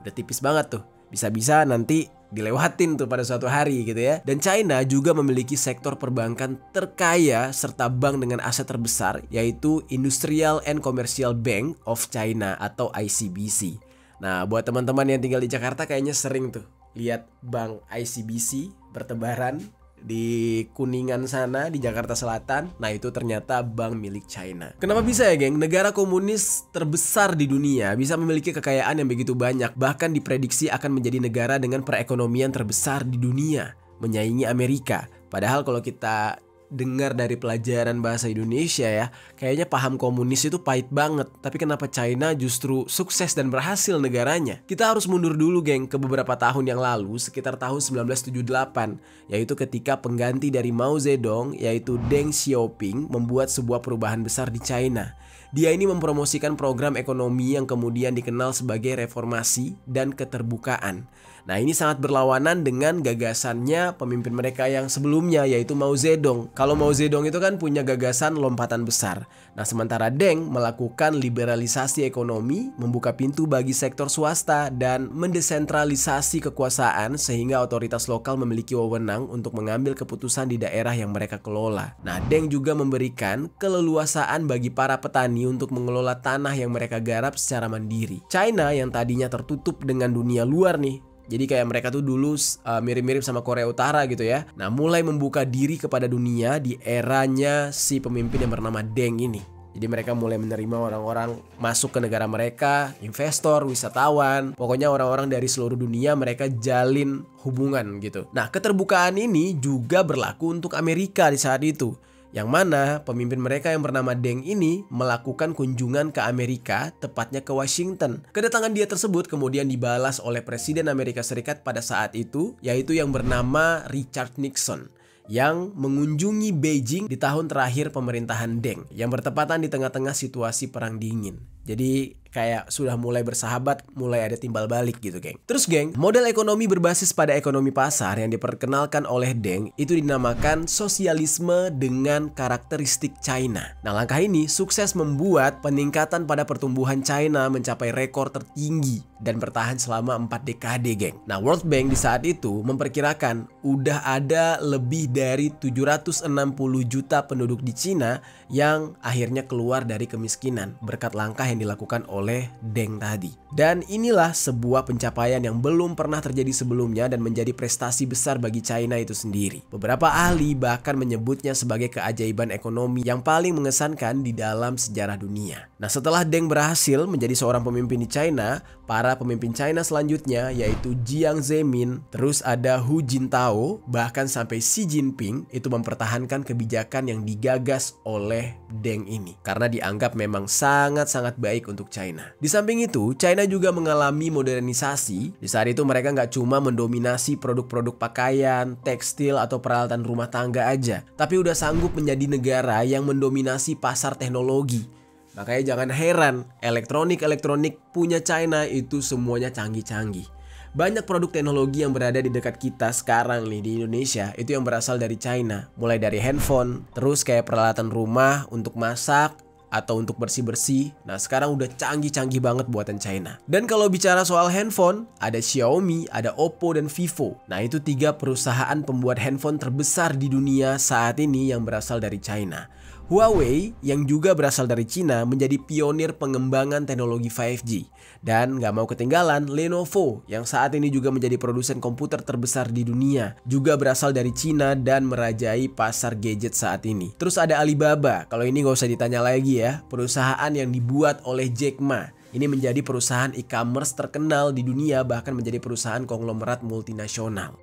Udah tipis banget tuh. Bisa-bisa nanti dilewatin tuh pada suatu hari gitu ya. Dan China juga memiliki sektor perbankan terkaya serta bank dengan aset terbesar, yaitu Industrial and Commercial Bank of China atau ICBC. Nah buat teman-teman yang tinggal di Jakarta kayaknya sering tuh lihat bank ICBC bertebaran di Kuningan sana, di Jakarta Selatan. Nah itu ternyata bank milik China. Kenapa bisa ya geng? Negara komunis terbesar di dunia bisa memiliki kekayaan yang begitu banyak, bahkan diprediksi akan menjadi negara dengan perekonomian terbesar di dunia, menyaingi Amerika. Padahal kalau kita dengar dari pelajaran bahasa Indonesia ya, kayaknya paham komunis itu pahit banget. Tapi kenapa China justru sukses dan berhasil negaranya? Kita harus mundur dulu geng ke beberapa tahun yang lalu, sekitar tahun 1978, yaitu ketika pengganti dari Mao Zedong yaitu Deng Xiaoping membuat sebuah perubahan besar di China. Dia ini mempromosikan program ekonomi yang kemudian dikenal sebagai reformasi dan keterbukaan. Nah ini sangat berlawanan dengan gagasannya pemimpin mereka yang sebelumnya yaitu Mao Zedong. Kalau Mao Zedong itu kan punya gagasan lompatan besar. Nah sementara Deng melakukan liberalisasi ekonomi, membuka pintu bagi sektor swasta dan mendesentralisasi kekuasaan sehingga otoritas lokal memiliki wewenang untuk mengambil keputusan di daerah yang mereka kelola. Nah Deng juga memberikan keleluasaan bagi para petani untuk mengelola tanah yang mereka garap secara mandiri. China yang tadinya tertutup dengan dunia luar nih, jadi kayak mereka tuh dulu mirip-mirip sama Korea Utara gitu ya. Nah mulai membuka diri kepada dunia di eranya si pemimpin yang bernama Deng ini. Jadi mereka mulai menerima orang-orang masuk ke negara mereka, investor, wisatawan, pokoknya orang-orang dari seluruh dunia mereka jalin hubungan gitu. Nah keterbukaan ini juga berlaku untuk Amerika di saat itu, yang mana pemimpin mereka yang bernama Deng ini melakukan kunjungan ke Amerika, tepatnya ke Washington. Kedatangan dia tersebut kemudian dibalas oleh Presiden Amerika Serikat pada saat itu, yaitu yang bernama Richard Nixon, yang mengunjungi Beijing di tahun terakhir pemerintahan Deng, yang bertepatan di tengah-tengah situasi perang dingin. Jadi kayak sudah mulai bersahabat, mulai ada timbal balik gitu geng. Terus geng, model ekonomi berbasis pada ekonomi pasar yang diperkenalkan oleh Deng itu dinamakan sosialisme dengan karakteristik China. Nah langkah ini sukses membuat peningkatan pada pertumbuhan China mencapai rekor tertinggi dan bertahan selama 4 dekade geng. Nah World Bank di saat itu memperkirakan udah ada lebih dari 760 juta penduduk di China yang akhirnya keluar dari kemiskinan berkat langkah yang dilakukan oleh Deng tadi. Dan inilah sebuah pencapaian yang belum pernah terjadi sebelumnya dan menjadi prestasi besar bagi China itu sendiri. Beberapa ahli bahkan menyebutnya sebagai keajaiban ekonomi yang paling mengesankan di dalam sejarah dunia. Nah setelah Deng berhasil menjadi seorang pemimpin di China, para pemimpin China selanjutnya yaitu Jiang Zemin, terus ada Hu Jintao, bahkan sampai Xi Jinping itu mempertahankan kebijakan yang digagas oleh Deng ini karena dianggap memang sangat-sangat baik untuk China. Di samping itu, China juga mengalami modernisasi. Di saat itu mereka nggak cuma mendominasi produk-produk pakaian, tekstil, atau peralatan rumah tangga aja, tapi udah sanggup menjadi negara yang mendominasi pasar teknologi. Makanya jangan heran, elektronik punya China itu semuanya canggih-canggih. Banyak produk teknologi yang berada di dekat kita sekarang nih di Indonesia itu yang berasal dari China. Mulai dari handphone, terus kayak peralatan rumah untuk masak atau untuk bersih-bersih. Nah sekarang udah canggih-canggih banget buatan China. Dan kalau bicara soal handphone, ada Xiaomi, ada Oppo, dan Vivo. Nah itu 3 perusahaan pembuat handphone terbesar di dunia saat ini yang berasal dari China. Huawei yang juga berasal dari Cina menjadi pionir pengembangan teknologi 5G. Dan gak mau ketinggalan Lenovo yang saat ini juga menjadi produsen komputer terbesar di dunia. Juga berasal dari Cina dan merajai pasar gadget saat ini. Terus ada Alibaba, kalau ini gak usah ditanya lagi ya. Perusahaan yang dibuat oleh Jack Ma. Ini menjadi perusahaan e-commerce terkenal di dunia, bahkan menjadi perusahaan konglomerat multinasional.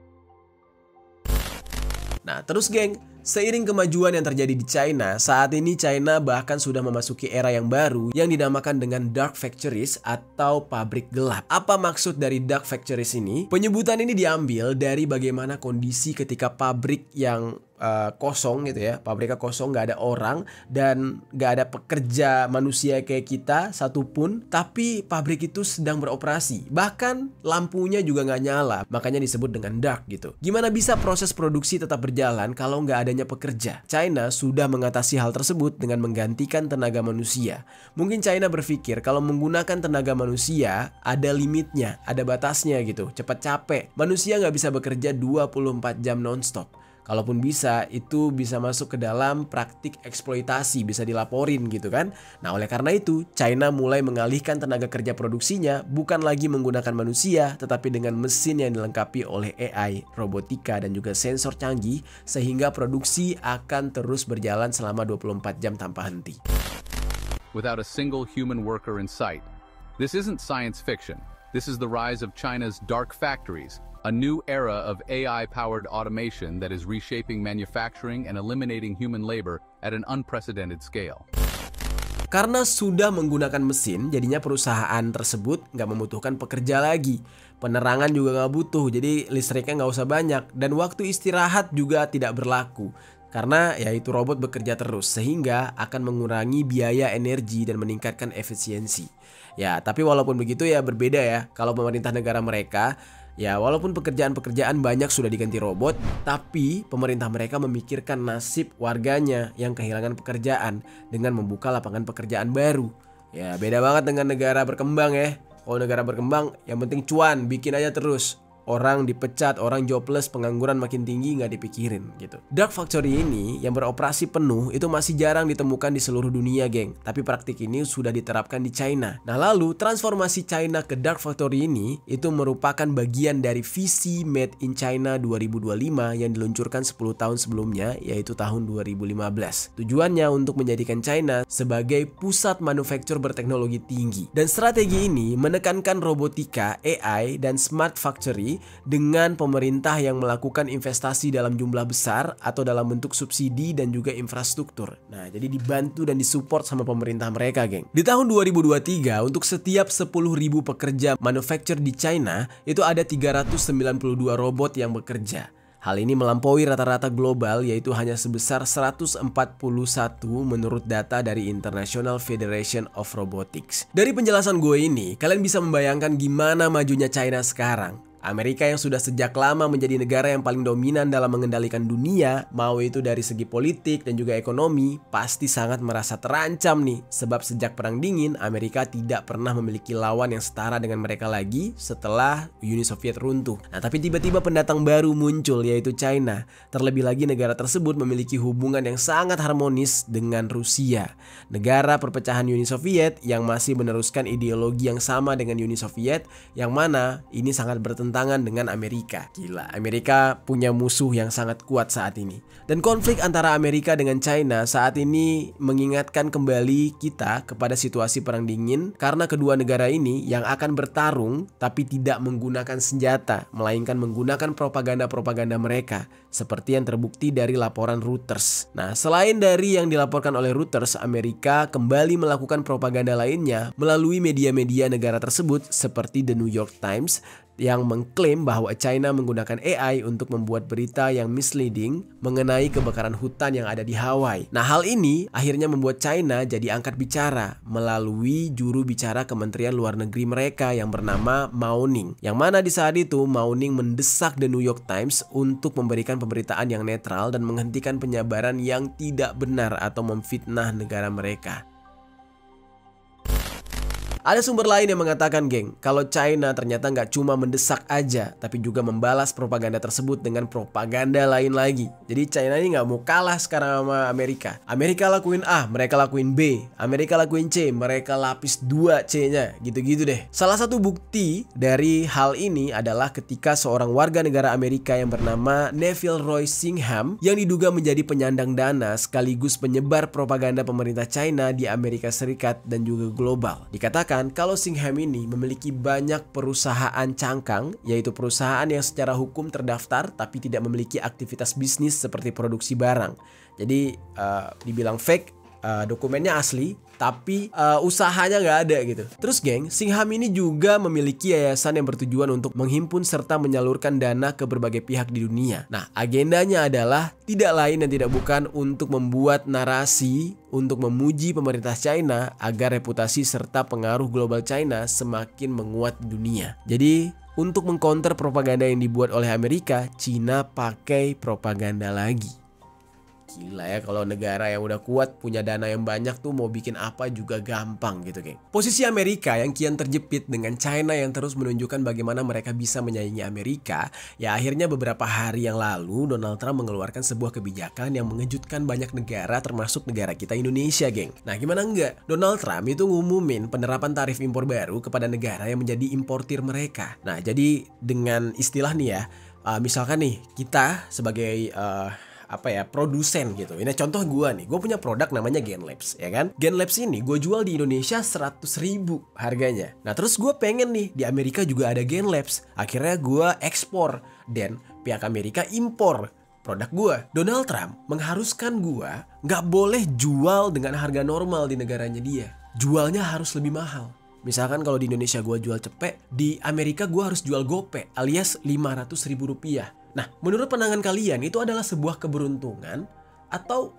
Nah terus geng, Seiring kemajuan yang terjadi di China, saat ini China bahkan sudah memasuki era yang baru yang dinamakan dengan dark factories atau pabrik gelap. Apa maksud dari dark factories ini? Penyebutan ini diambil dari bagaimana kondisi ketika pabrik yang kosong gitu ya, pabriknya kosong, nggak ada orang dan nggak ada pekerja manusia kayak kita satupun, tapi pabrik itu sedang beroperasi, bahkan lampunya juga nggak nyala, makanya disebut dengan dark gitu. Gimana bisa proses produksi tetap berjalan kalau nggak adanya pekerja? China sudah mengatasi hal tersebut dengan menggantikan tenaga manusia. Mungkin China berpikir kalau menggunakan tenaga manusia ada limitnya, ada batasnya gitu, cepat capek. Manusia nggak bisa bekerja 24 jam nonstop. Kalaupun bisa, itu bisa masuk ke dalam praktik eksploitasi, bisa dilaporin gitu kan. Nah, oleh karena itu, China mulai mengalihkan tenaga kerja produksinya bukan lagi menggunakan manusia, tetapi dengan mesin yang dilengkapi oleh AI, robotika, dan juga sensor canggih, sehingga produksi akan terus berjalan selama 24 jam tanpa henti. Without a single human worker in sight. This isn't science fiction. This is the rise of China's dark factories, a new era of AI-powered automation that is reshaping manufacturing and eliminating human labor at an unprecedented scale. Karena sudah menggunakan mesin, jadinya perusahaan tersebut nggak membutuhkan pekerja lagi. Penerangan juga nggak butuh, jadi listriknya nggak usah banyak. Dan waktu istirahat juga tidak berlaku. Karena yaitu robot bekerja terus, sehingga akan mengurangi biaya energi dan meningkatkan efisiensi. Ya, tapi walaupun begitu ya berbeda ya. Kalau pemerintah negara mereka, ya walaupun pekerjaan-pekerjaan banyak sudah diganti robot, tapi pemerintah mereka memikirkan nasib warganya yang kehilangan pekerjaan dengan membuka lapangan pekerjaan baru. Ya beda banget dengan negara berkembang ya. Kalau negara berkembang yang penting cuan, bikin aja terus. Orang dipecat, orang jobless, pengangguran makin tinggi nggak dipikirin gitu. Dark factory ini yang beroperasi penuh itu masih jarang ditemukan di seluruh dunia, geng. Tapi praktik ini sudah diterapkan di China. Nah lalu transformasi China ke dark factory ini itu merupakan bagian dari visi Made in China 2025 yang diluncurkan 10 tahun sebelumnya, yaitu tahun 2015. Tujuannya untuk menjadikan China sebagai pusat manufaktur berteknologi tinggi. Dan strategi ini menekankan robotika, AI, dan smart factory dengan pemerintah yang melakukan investasi dalam jumlah besar atau dalam bentuk subsidi dan juga infrastruktur. Nah, jadi dibantu dan disupport sama pemerintah mereka, geng. Di tahun 2023, untuk setiap 10.000 pekerja manufaktur di China, itu ada 392 robot yang bekerja. Hal ini melampaui rata-rata global, yaitu hanya sebesar 141 menurut data dari International Federation of Robotics. Dari penjelasan gue ini, kalian bisa membayangkan gimana majunya China sekarang. Amerika yang sudah sejak lama menjadi negara yang paling dominan dalam mengendalikan dunia, mau itu dari segi politik dan juga ekonomi, pasti sangat merasa terancam nih. Sebab sejak Perang Dingin, Amerika tidak pernah memiliki lawan yang setara dengan mereka lagi setelah Uni Soviet runtuh. Nah, tapi tiba-tiba pendatang baru muncul, yaitu China. Terlebih lagi negara tersebut memiliki hubungan yang sangat harmonis dengan Rusia, negara perpecahan Uni Soviet yang masih meneruskan ideologi yang sama dengan Uni Soviet, yang mana ini sangat bertentangan dengan Amerika. Gila, Amerika punya musuh yang sangat kuat saat ini. Dan konflik antara Amerika dengan China saat ini mengingatkan kembali kita kepada situasi Perang Dingin, karena kedua negara ini yang akan bertarung tapi tidak menggunakan senjata, melainkan menggunakan propaganda-propaganda mereka, seperti yang terbukti dari laporan Reuters. Nah, selain dari yang dilaporkan oleh Reuters, Amerika kembali melakukan propaganda lainnya melalui media-media negara tersebut seperti The New York Times, yang mengklaim bahwa China menggunakan AI untuk membuat berita yang misleading mengenai kebakaran hutan yang ada di Hawaii. Nah, hal ini akhirnya membuat China jadi angkat bicara melalui juru bicara Kementerian Luar Negeri mereka yang bernama Mao Ning. Yang mana di saat itu Mao Ning mendesak The New York Times untuk memberikan pemberitaan yang netral dan menghentikan penyebaran yang tidak benar atau memfitnah negara mereka. Ada sumber lain yang mengatakan, geng, kalau China ternyata nggak cuma mendesak aja, tapi juga membalas propaganda tersebut dengan propaganda lain lagi. Jadi China ini nggak mau kalah sekarang sama Amerika. Amerika lakuin A, mereka lakuin B. Amerika lakuin C, mereka lapis 2 C-nya. Gitu-gitu deh. Salah satu bukti dari hal ini adalah ketika seorang warga negara Amerika yang bernama Neville Roy Singham, yang diduga menjadi penyandang dana sekaligus penyebar propaganda pemerintah China di Amerika Serikat dan juga global. Dikatakan mengatakan kalau Singham ini memiliki banyak perusahaan cangkang, yaitu perusahaan yang secara hukum terdaftar tapi tidak memiliki aktivitas bisnis seperti produksi barang. Jadi dibilang fake, dokumennya asli tapi usahanya nggak ada gitu. Terus geng, Singham ini juga memiliki yayasan yang bertujuan untuk menghimpun serta menyalurkan dana ke berbagai pihak di dunia. Nah, agendanya adalah tidak lain dan tidak bukan untuk membuat narasi untuk memuji pemerintah China agar reputasi serta pengaruh global China semakin menguat di dunia. Jadi untuk mengcounter propaganda yang dibuat oleh Amerika, China pakai propaganda lagi. Gila ya, kalau negara yang udah kuat punya dana yang banyak tuh mau bikin apa juga gampang gitu geng. Posisi Amerika yang kian terjepit dengan China yang terus menunjukkan bagaimana mereka bisa menyaingi Amerika. Ya akhirnya beberapa hari yang lalu Donald Trump mengeluarkan sebuah kebijakan yang mengejutkan banyak negara termasuk negara kita Indonesia geng. Nah gimana enggak, Donald Trump itu ngumumin penerapan tarif impor baru kepada negara yang menjadi importir mereka. Nah jadi dengan istilah nih ya, misalkan nih kita sebagai produsen gitu. Ini contoh gue punya produk namanya Genlabs ya kan. Genlabs ini gue jual di Indonesia 100.000 harganya. Nah terus gue pengen nih di Amerika juga ada Genlabs. Akhirnya gue ekspor dan pihak Amerika impor produk gue. Donald Trump mengharuskan gue nggak boleh jual dengan harga normal di negaranya dia. Jualnya harus lebih mahal. Misalkan kalau di Indonesia gue jual cepek, di Amerika gue harus jual gope alias 500.000 rupiah. Nah, menurut pandangan kalian itu adalah sebuah keberuntungan atau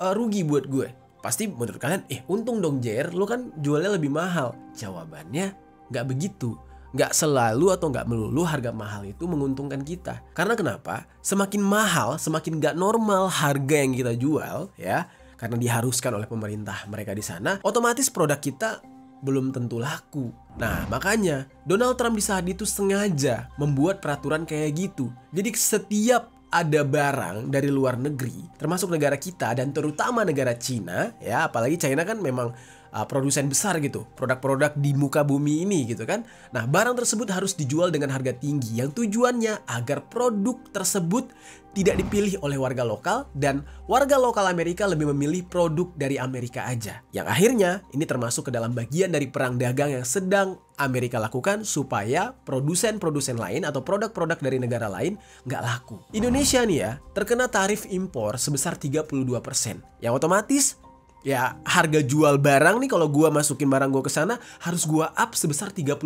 rugi buat gue? Pasti menurut kalian, untung dong Jer, lo kan jualnya lebih mahal. Jawabannya nggak begitu. Nggak selalu atau nggak melulu harga mahal itu menguntungkan kita. Karena kenapa? Semakin mahal, semakin nggak normal harga yang kita jual ya. Karena diharuskan oleh pemerintah mereka di sana, otomatis produk kita belum tentu laku. Nah makanya Donald Trump di saat itu sengaja membuat peraturan kayak gitu. Jadi setiap ada barang dari luar negeri, termasuk negara kita dan terutama negara Cina ya, apalagi China kan memang produsen besar gitu, produk-produk di muka bumi ini gitu kan. Nah barang tersebut harus dijual dengan harga tinggi yang tujuannya agar produk tersebut tidak dipilih oleh warga lokal dan warga lokal Amerika lebih memilih produk dari Amerika aja. Yang akhirnya ini termasuk ke dalam bagian dari perang dagang yang sedang Amerika lakukan supaya produsen-produsen lain atau produk-produk dari negara lain nggak laku. Indonesia nih ya terkena tarif impor sebesar 32%. Yang otomatis ya harga jual barang nih kalau gua masukin barang gua ke sana harus gua up sebesar 32%.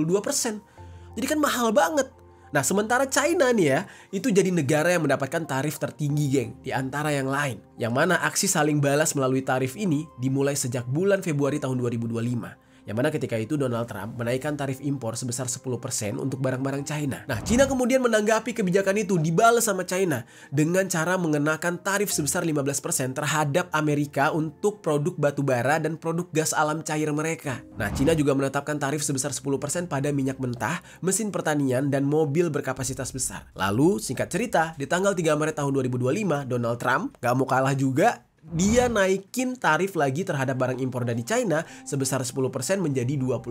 Jadi kan mahal banget. Nah sementara China nih ya itu jadi negara yang mendapatkan tarif tertinggi geng di antara yang lain. Yang mana aksi saling balas melalui tarif ini dimulai sejak bulan Februari tahun 2025. Yang mana ketika itu Donald Trump menaikkan tarif impor sebesar 10% untuk barang-barang China. Nah, China kemudian menanggapi kebijakan itu dibalas sama China dengan cara mengenakan tarif sebesar 15% terhadap Amerika untuk produk batu bara dan produk gas alam cair mereka. Nah, China juga menetapkan tarif sebesar 10% pada minyak mentah, mesin pertanian, dan mobil berkapasitas besar. Lalu, singkat cerita, di tanggal 3 Maret tahun 2025, Donald Trump gak mau kalah juga. Dia naikin tarif lagi terhadap barang impor dari China sebesar 10% menjadi 20%.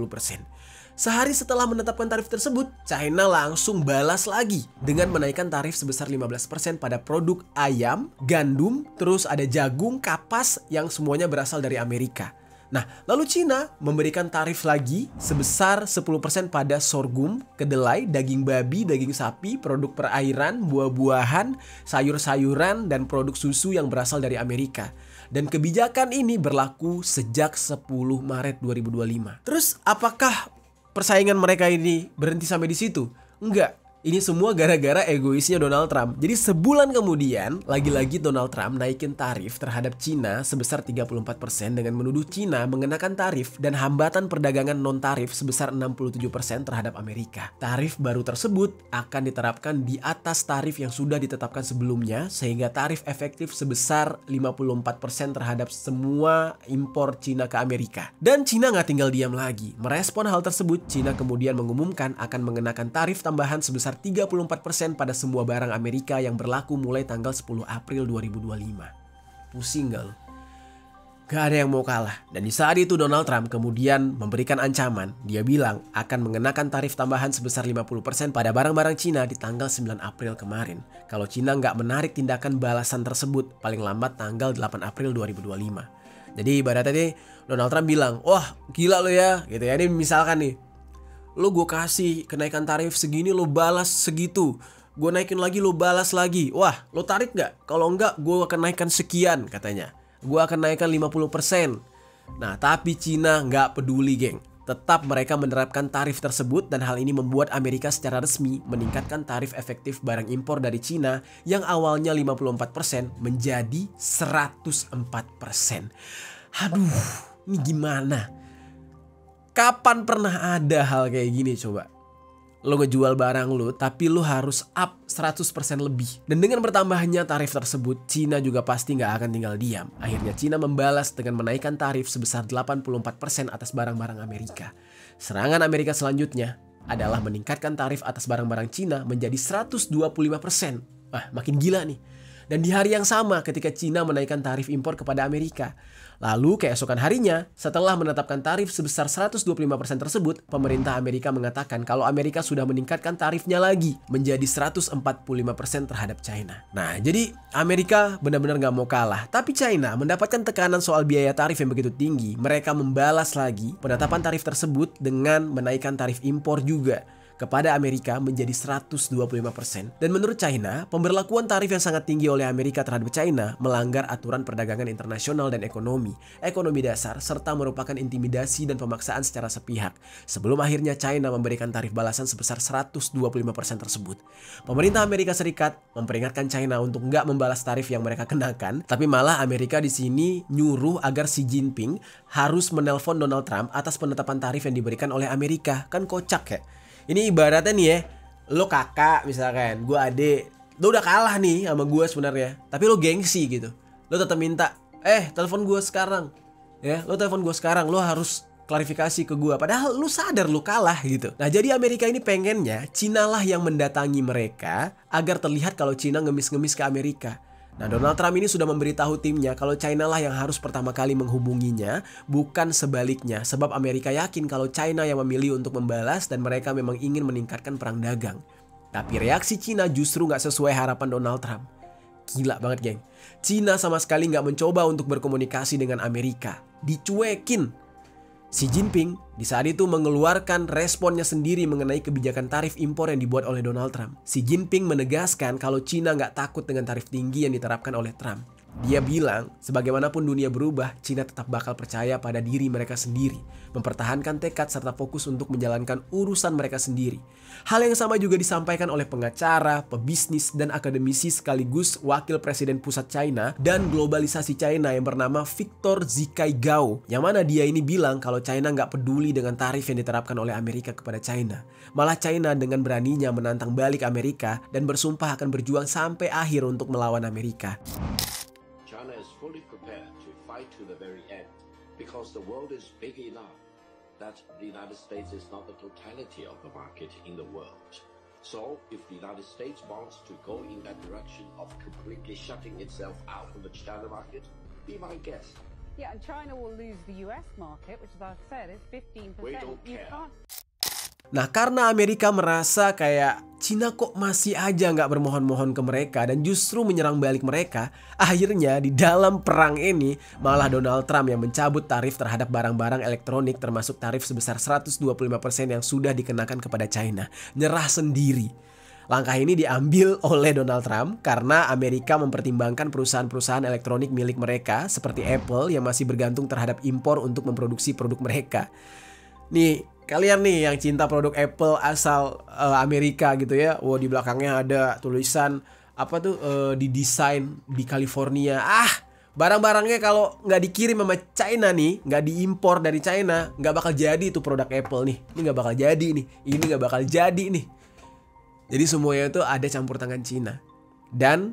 Sehari setelah menetapkan tarif tersebut, China langsung balas lagi dengan menaikkan tarif sebesar 15% pada produk ayam, gandum, terus ada jagung, kapas yang semuanya berasal dari Amerika. Nah, lalu China memberikan tarif lagi sebesar 10% pada sorghum, kedelai, daging babi, daging sapi, produk perairan, buah-buahan, sayur-sayuran, dan produk susu yang berasal dari Amerika. Dan kebijakan ini berlaku sejak 10 Maret 2025. Terus apakah persaingan mereka ini berhenti sampai di situ? Enggak. Ini semua gara-gara egoisnya Donald Trump. Jadi sebulan kemudian, lagi-lagi Donald Trump naikin tarif terhadap Cina sebesar 34% dengan menuduh Cina mengenakan tarif dan hambatan perdagangan non-tarif sebesar 67% terhadap Amerika. Tarif baru tersebut akan diterapkan di atas tarif yang sudah ditetapkan sebelumnya, sehingga tarif efektif sebesar 54% terhadap semua impor Cina ke Amerika. Dan Cina nggak tinggal diam lagi. Merespon hal tersebut, Cina kemudian mengumumkan akan mengenakan tarif tambahan sebesar 34% pada semua barang Amerika yang berlaku mulai tanggal 10 April 2025. Pusing gak lo? Gak ada yang mau kalah. Dan di saat itu Donald Trump kemudian memberikan ancaman. Dia bilang akan mengenakan tarif tambahan sebesar 50% pada barang-barang Cina di tanggal 9 April kemarin. Kalau Cina nggak menarik tindakan balasan tersebut paling lambat tanggal 8 April 2025. Jadi ibaratnya nih Donald Trump bilang, wah gila lo ya gitu ya. Ini misalkan nih, lo gue kasih kenaikan tarif segini, lo balas segitu. Gue naikin lagi, lo balas lagi. Wah, lo tarik gak? Kalau enggak, gue akan naikkan sekian katanya. Gue akan naikkan 50%. Nah, tapi Cina nggak peduli, geng. Tetap mereka menerapkan tarif tersebut dan hal ini membuat Amerika secara resmi meningkatkan tarif efektif barang impor dari Cina yang awalnya 54% menjadi 104%. Aduh, ini gimana? Kapan pernah ada hal kayak gini coba? Lo ngejual barang lo tapi lo harus up 100% lebih. Dan dengan bertambahnya tarif tersebut, Cina juga pasti nggak akan tinggal diam. Akhirnya Cina membalas dengan menaikkan tarif sebesar 84% atas barang-barang Amerika. Serangan Amerika selanjutnya adalah meningkatkan tarif atas barang-barang Cina menjadi 125%. Wah, makin gila nih. Dan di hari yang sama ketika Cina menaikkan tarif impor kepada Amerika. Lalu keesokan harinya, setelah menetapkan tarif sebesar 125% tersebut, pemerintah Amerika mengatakan kalau Amerika sudah meningkatkan tarifnya lagi menjadi 145% terhadap China. Nah, jadi Amerika benar-benar gak mau kalah. Tapi China mendapatkan tekanan soal biaya tarif yang begitu tinggi. Mereka membalas lagi penetapan tarif tersebut dengan menaikkan tarif impor juga kepada Amerika menjadi 125%. Dan menurut China, pemberlakuan tarif yang sangat tinggi oleh Amerika terhadap China melanggar aturan perdagangan internasional dan ekonomi dasar, serta merupakan intimidasi dan pemaksaan secara sepihak. Sebelum akhirnya China memberikan tarif balasan sebesar 125% tersebut. Pemerintah Amerika Serikat memperingatkan China untuk nggak membalas tarif yang mereka kenakan, tapi malah Amerika di sini nyuruh agar Xi Jinping harus menelpon Donald Trump atas penetapan tarif yang diberikan oleh Amerika. Kan kocak ya. Ini ibaratnya nih ya, lo kakak misalkan, gue adik, lo udah kalah nih sama gue sebenarnya, tapi lo gengsi gitu, lo tetap minta, telepon gue sekarang, ya, lo telepon gue sekarang, lo harus klarifikasi ke gue, padahal lo sadar lo kalah gitu. Nah, jadi Amerika ini pengennya Cina lah yang mendatangi mereka agar terlihat kalau Cina ngemis-ngemis ke Amerika. Nah, Donald Trump ini sudah memberitahu timnya kalau China lah yang harus pertama kali menghubunginya, bukan sebaliknya. Sebab Amerika yakin kalau China yang memilih untuk membalas dan mereka memang ingin meningkatkan perang dagang. Tapi reaksi Cina justru nggak sesuai harapan Donald Trump. Gila banget, geng. Cina sama sekali nggak mencoba untuk berkomunikasi dengan Amerika. Dicuekin. Xi Jinping di saat itu mengeluarkan responnya sendiri mengenai kebijakan tarif impor yang dibuat oleh Donald Trump. Xi Jinping menegaskan kalau Cina nggak takut dengan tarif tinggi yang diterapkan oleh Trump. Dia bilang, sebagaimanapun dunia berubah, Cina tetap bakal percaya pada diri mereka sendiri, mempertahankan tekad serta fokus untuk menjalankan urusan mereka sendiri. Hal yang sama juga disampaikan oleh pengacara, pebisnis, dan akademisi sekaligus wakil presiden pusat China dan globalisasi China yang bernama Victor Zikai Gao, yang mana dia ini bilang kalau China nggak peduli dengan tarif yang diterapkan oleh Amerika kepada China. Malah China dengan beraninya menantang balik Amerika dan bersumpah akan berjuang sampai akhir untuk melawan Amerika. China is fully prepared to fight to the very end because the world is big enough that the United States is not the totality of the market in the world. So if the United States wants to go in that direction of completely shutting itself out from the China market, be my guest. Yeah, and China will lose the US market, which as I've said is 15%. We don't care. Nah, karena Amerika merasa kayak Cina kok masih aja nggak bermohon-mohon ke mereka dan justru menyerang balik mereka, akhirnya di dalam perang ini malah Donald Trump yang mencabut tarif terhadap barang-barang elektronik termasuk tarif sebesar 125% yang sudah dikenakan kepada China. Nyerah sendiri. Langkah ini diambil oleh Donald Trump karena Amerika mempertimbangkan perusahaan-perusahaan elektronik milik mereka seperti Apple yang masih bergantung terhadap impor untuk memproduksi produk mereka. Nih, kalian nih yang cinta produk Apple asal Amerika gitu ya. Wow, di belakangnya ada tulisan apa tuh didesain di California. Barang-barangnya kalau nggak dikirim sama China nih, nggak diimpor dari China, nggak bakal jadi itu produk Apple nih. Ini nggak bakal jadi nih. Ini nggak bakal jadi nih. Jadi semuanya itu ada campur tangan Cina. Dan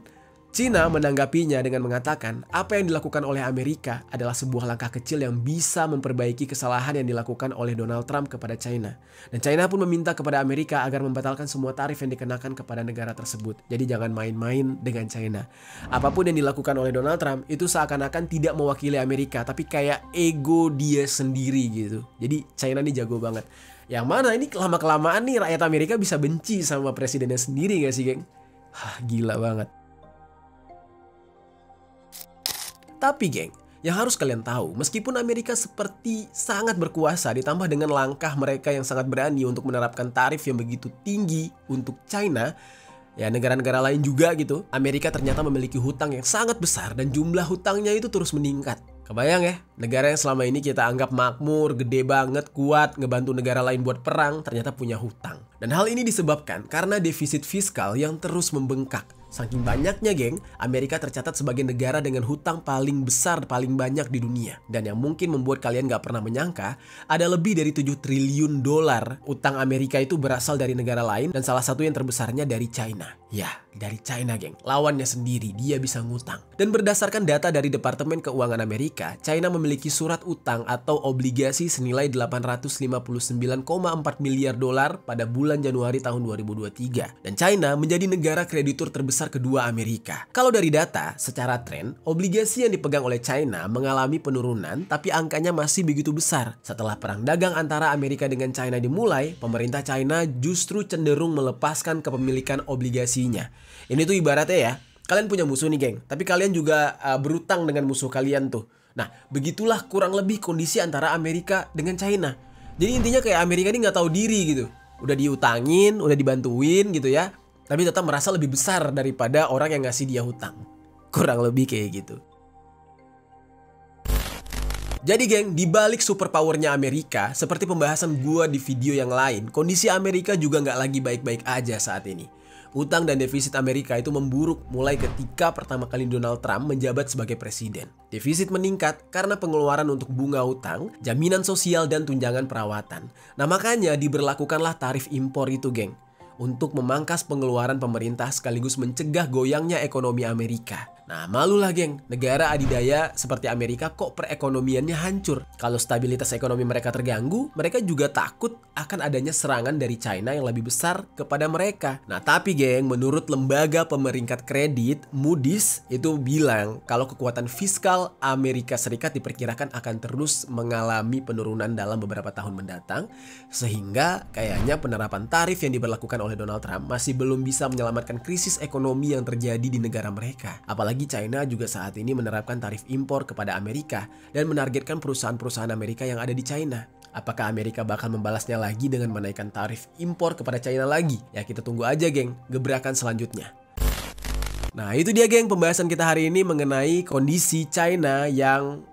Cina menanggapinya dengan mengatakan apa yang dilakukan oleh Amerika adalah sebuah langkah kecil yang bisa memperbaiki kesalahan yang dilakukan oleh Donald Trump kepada China. Dan China pun meminta kepada Amerika agar membatalkan semua tarif yang dikenakan kepada negara tersebut. Jadi jangan main-main dengan China. Apapun yang dilakukan oleh Donald Trump itu seakan-akan tidak mewakili Amerika, tapi kayak ego dia sendiri gitu. Jadi China ini jago banget. Yang mana ini lama-kelamaan nih rakyat Amerika bisa benci sama presidennya sendiri gak sih, geng? Gila banget. Tapi geng, Yang harus kalian tahu, meskipun Amerika seperti sangat berkuasa ditambah dengan langkah mereka yang sangat berani untuk menerapkan tarif yang begitu tinggi untuk China, ya negara-negara lain juga gitu, Amerika ternyata memiliki hutang yang sangat besar dan jumlah hutangnya itu terus meningkat. Kebayang ya, negara yang selama ini kita anggap makmur, gede banget, kuat, ngebantu negara lain buat perang, ternyata punya hutang. Dan hal ini disebabkan karena defisit fiskal yang terus membengkak. Saking banyaknya geng, Amerika tercatat sebagai negara dengan hutang paling besar paling banyak di dunia. Dan yang mungkin membuat kalian gak pernah menyangka, ada lebih dari 7 triliun dolar utang Amerika itu berasal dari negara lain dan salah satu yang terbesarnya dari China. Ya, dari China geng, lawannya sendiri dia bisa ngutang. Dan berdasarkan data dari Departemen Keuangan Amerika, China memiliki surat utang atau obligasi senilai 859,4 miliar dolar pada bulan Januari tahun 2023. Dan China menjadi negara kreditur terbesar kedua Amerika. Kalau dari data, secara tren, obligasi yang dipegang oleh China mengalami penurunan tapi angkanya masih begitu besar. Setelah perang dagang antara Amerika dengan China dimulai, pemerintah China justru cenderung melepaskan kepemilikan obligasinya. Ini tuh ibaratnya ya, kalian punya musuh nih geng, tapi kalian juga berutang dengan musuh kalian tuh. Nah, begitulah kurang lebih kondisi antara Amerika dengan China. Jadi intinya kayak Amerika ini nggak tahu diri gitu. Udah diutangin, udah dibantuin gitu ya, tapi tetap merasa lebih besar daripada orang yang ngasih dia hutang. Kurang lebih kayak gitu. Jadi geng, dibalik superpowernya Amerika, seperti pembahasan gua di video yang lain, kondisi Amerika juga nggak lagi baik-baik aja saat ini. Utang dan defisit Amerika itu memburuk mulai ketika pertama kali Donald Trump menjabat sebagai presiden. Defisit meningkat karena pengeluaran untuk bunga utang, jaminan sosial, dan tunjangan perawatan. Nah makanya diberlakukanlah tarif impor itu geng, untuk memangkas pengeluaran pemerintah sekaligus mencegah goyangnya ekonomi Amerika. Nah malulah geng, negara adidaya seperti Amerika kok perekonomiannya hancur. Kalau stabilitas ekonomi mereka terganggu, mereka juga takut akan adanya serangan dari China yang lebih besar kepada mereka. Nah tapi geng, menurut lembaga pemeringkat kredit Moody's itu bilang kalau kekuatan fiskal Amerika Serikat diperkirakan akan terus mengalami penurunan dalam beberapa tahun mendatang, sehingga kayaknya penerapan tarif yang diberlakukan oleh Donald Trump masih belum bisa menyelamatkan krisis ekonomi yang terjadi di negara mereka. Apalagi China juga saat ini menerapkan tarif impor kepada Amerika dan menargetkan perusahaan-perusahaan Amerika yang ada di China. Apakah Amerika bakal membalasnya lagi dengan menaikkan tarif impor kepada China lagi? Ya kita tunggu aja geng, gebrakan selanjutnya. Nah itu dia geng, pembahasan kita hari ini mengenai kondisi China yang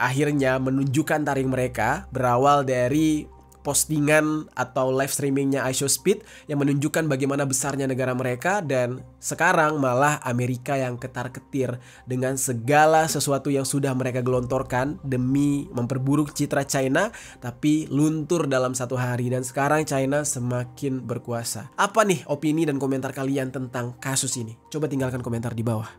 akhirnya menunjukkan taring mereka berawal dari postingan atau live streamingnya iShowSpeed yang menunjukkan bagaimana besarnya negara mereka, dan sekarang malah Amerika yang ketar-ketir dengan segala sesuatu yang sudah mereka gelontorkan demi memperburuk citra China, tapi luntur dalam satu hari dan sekarang China semakin berkuasa. Apa nih opini dan komentar kalian tentang kasus ini? Coba tinggalkan komentar di bawah.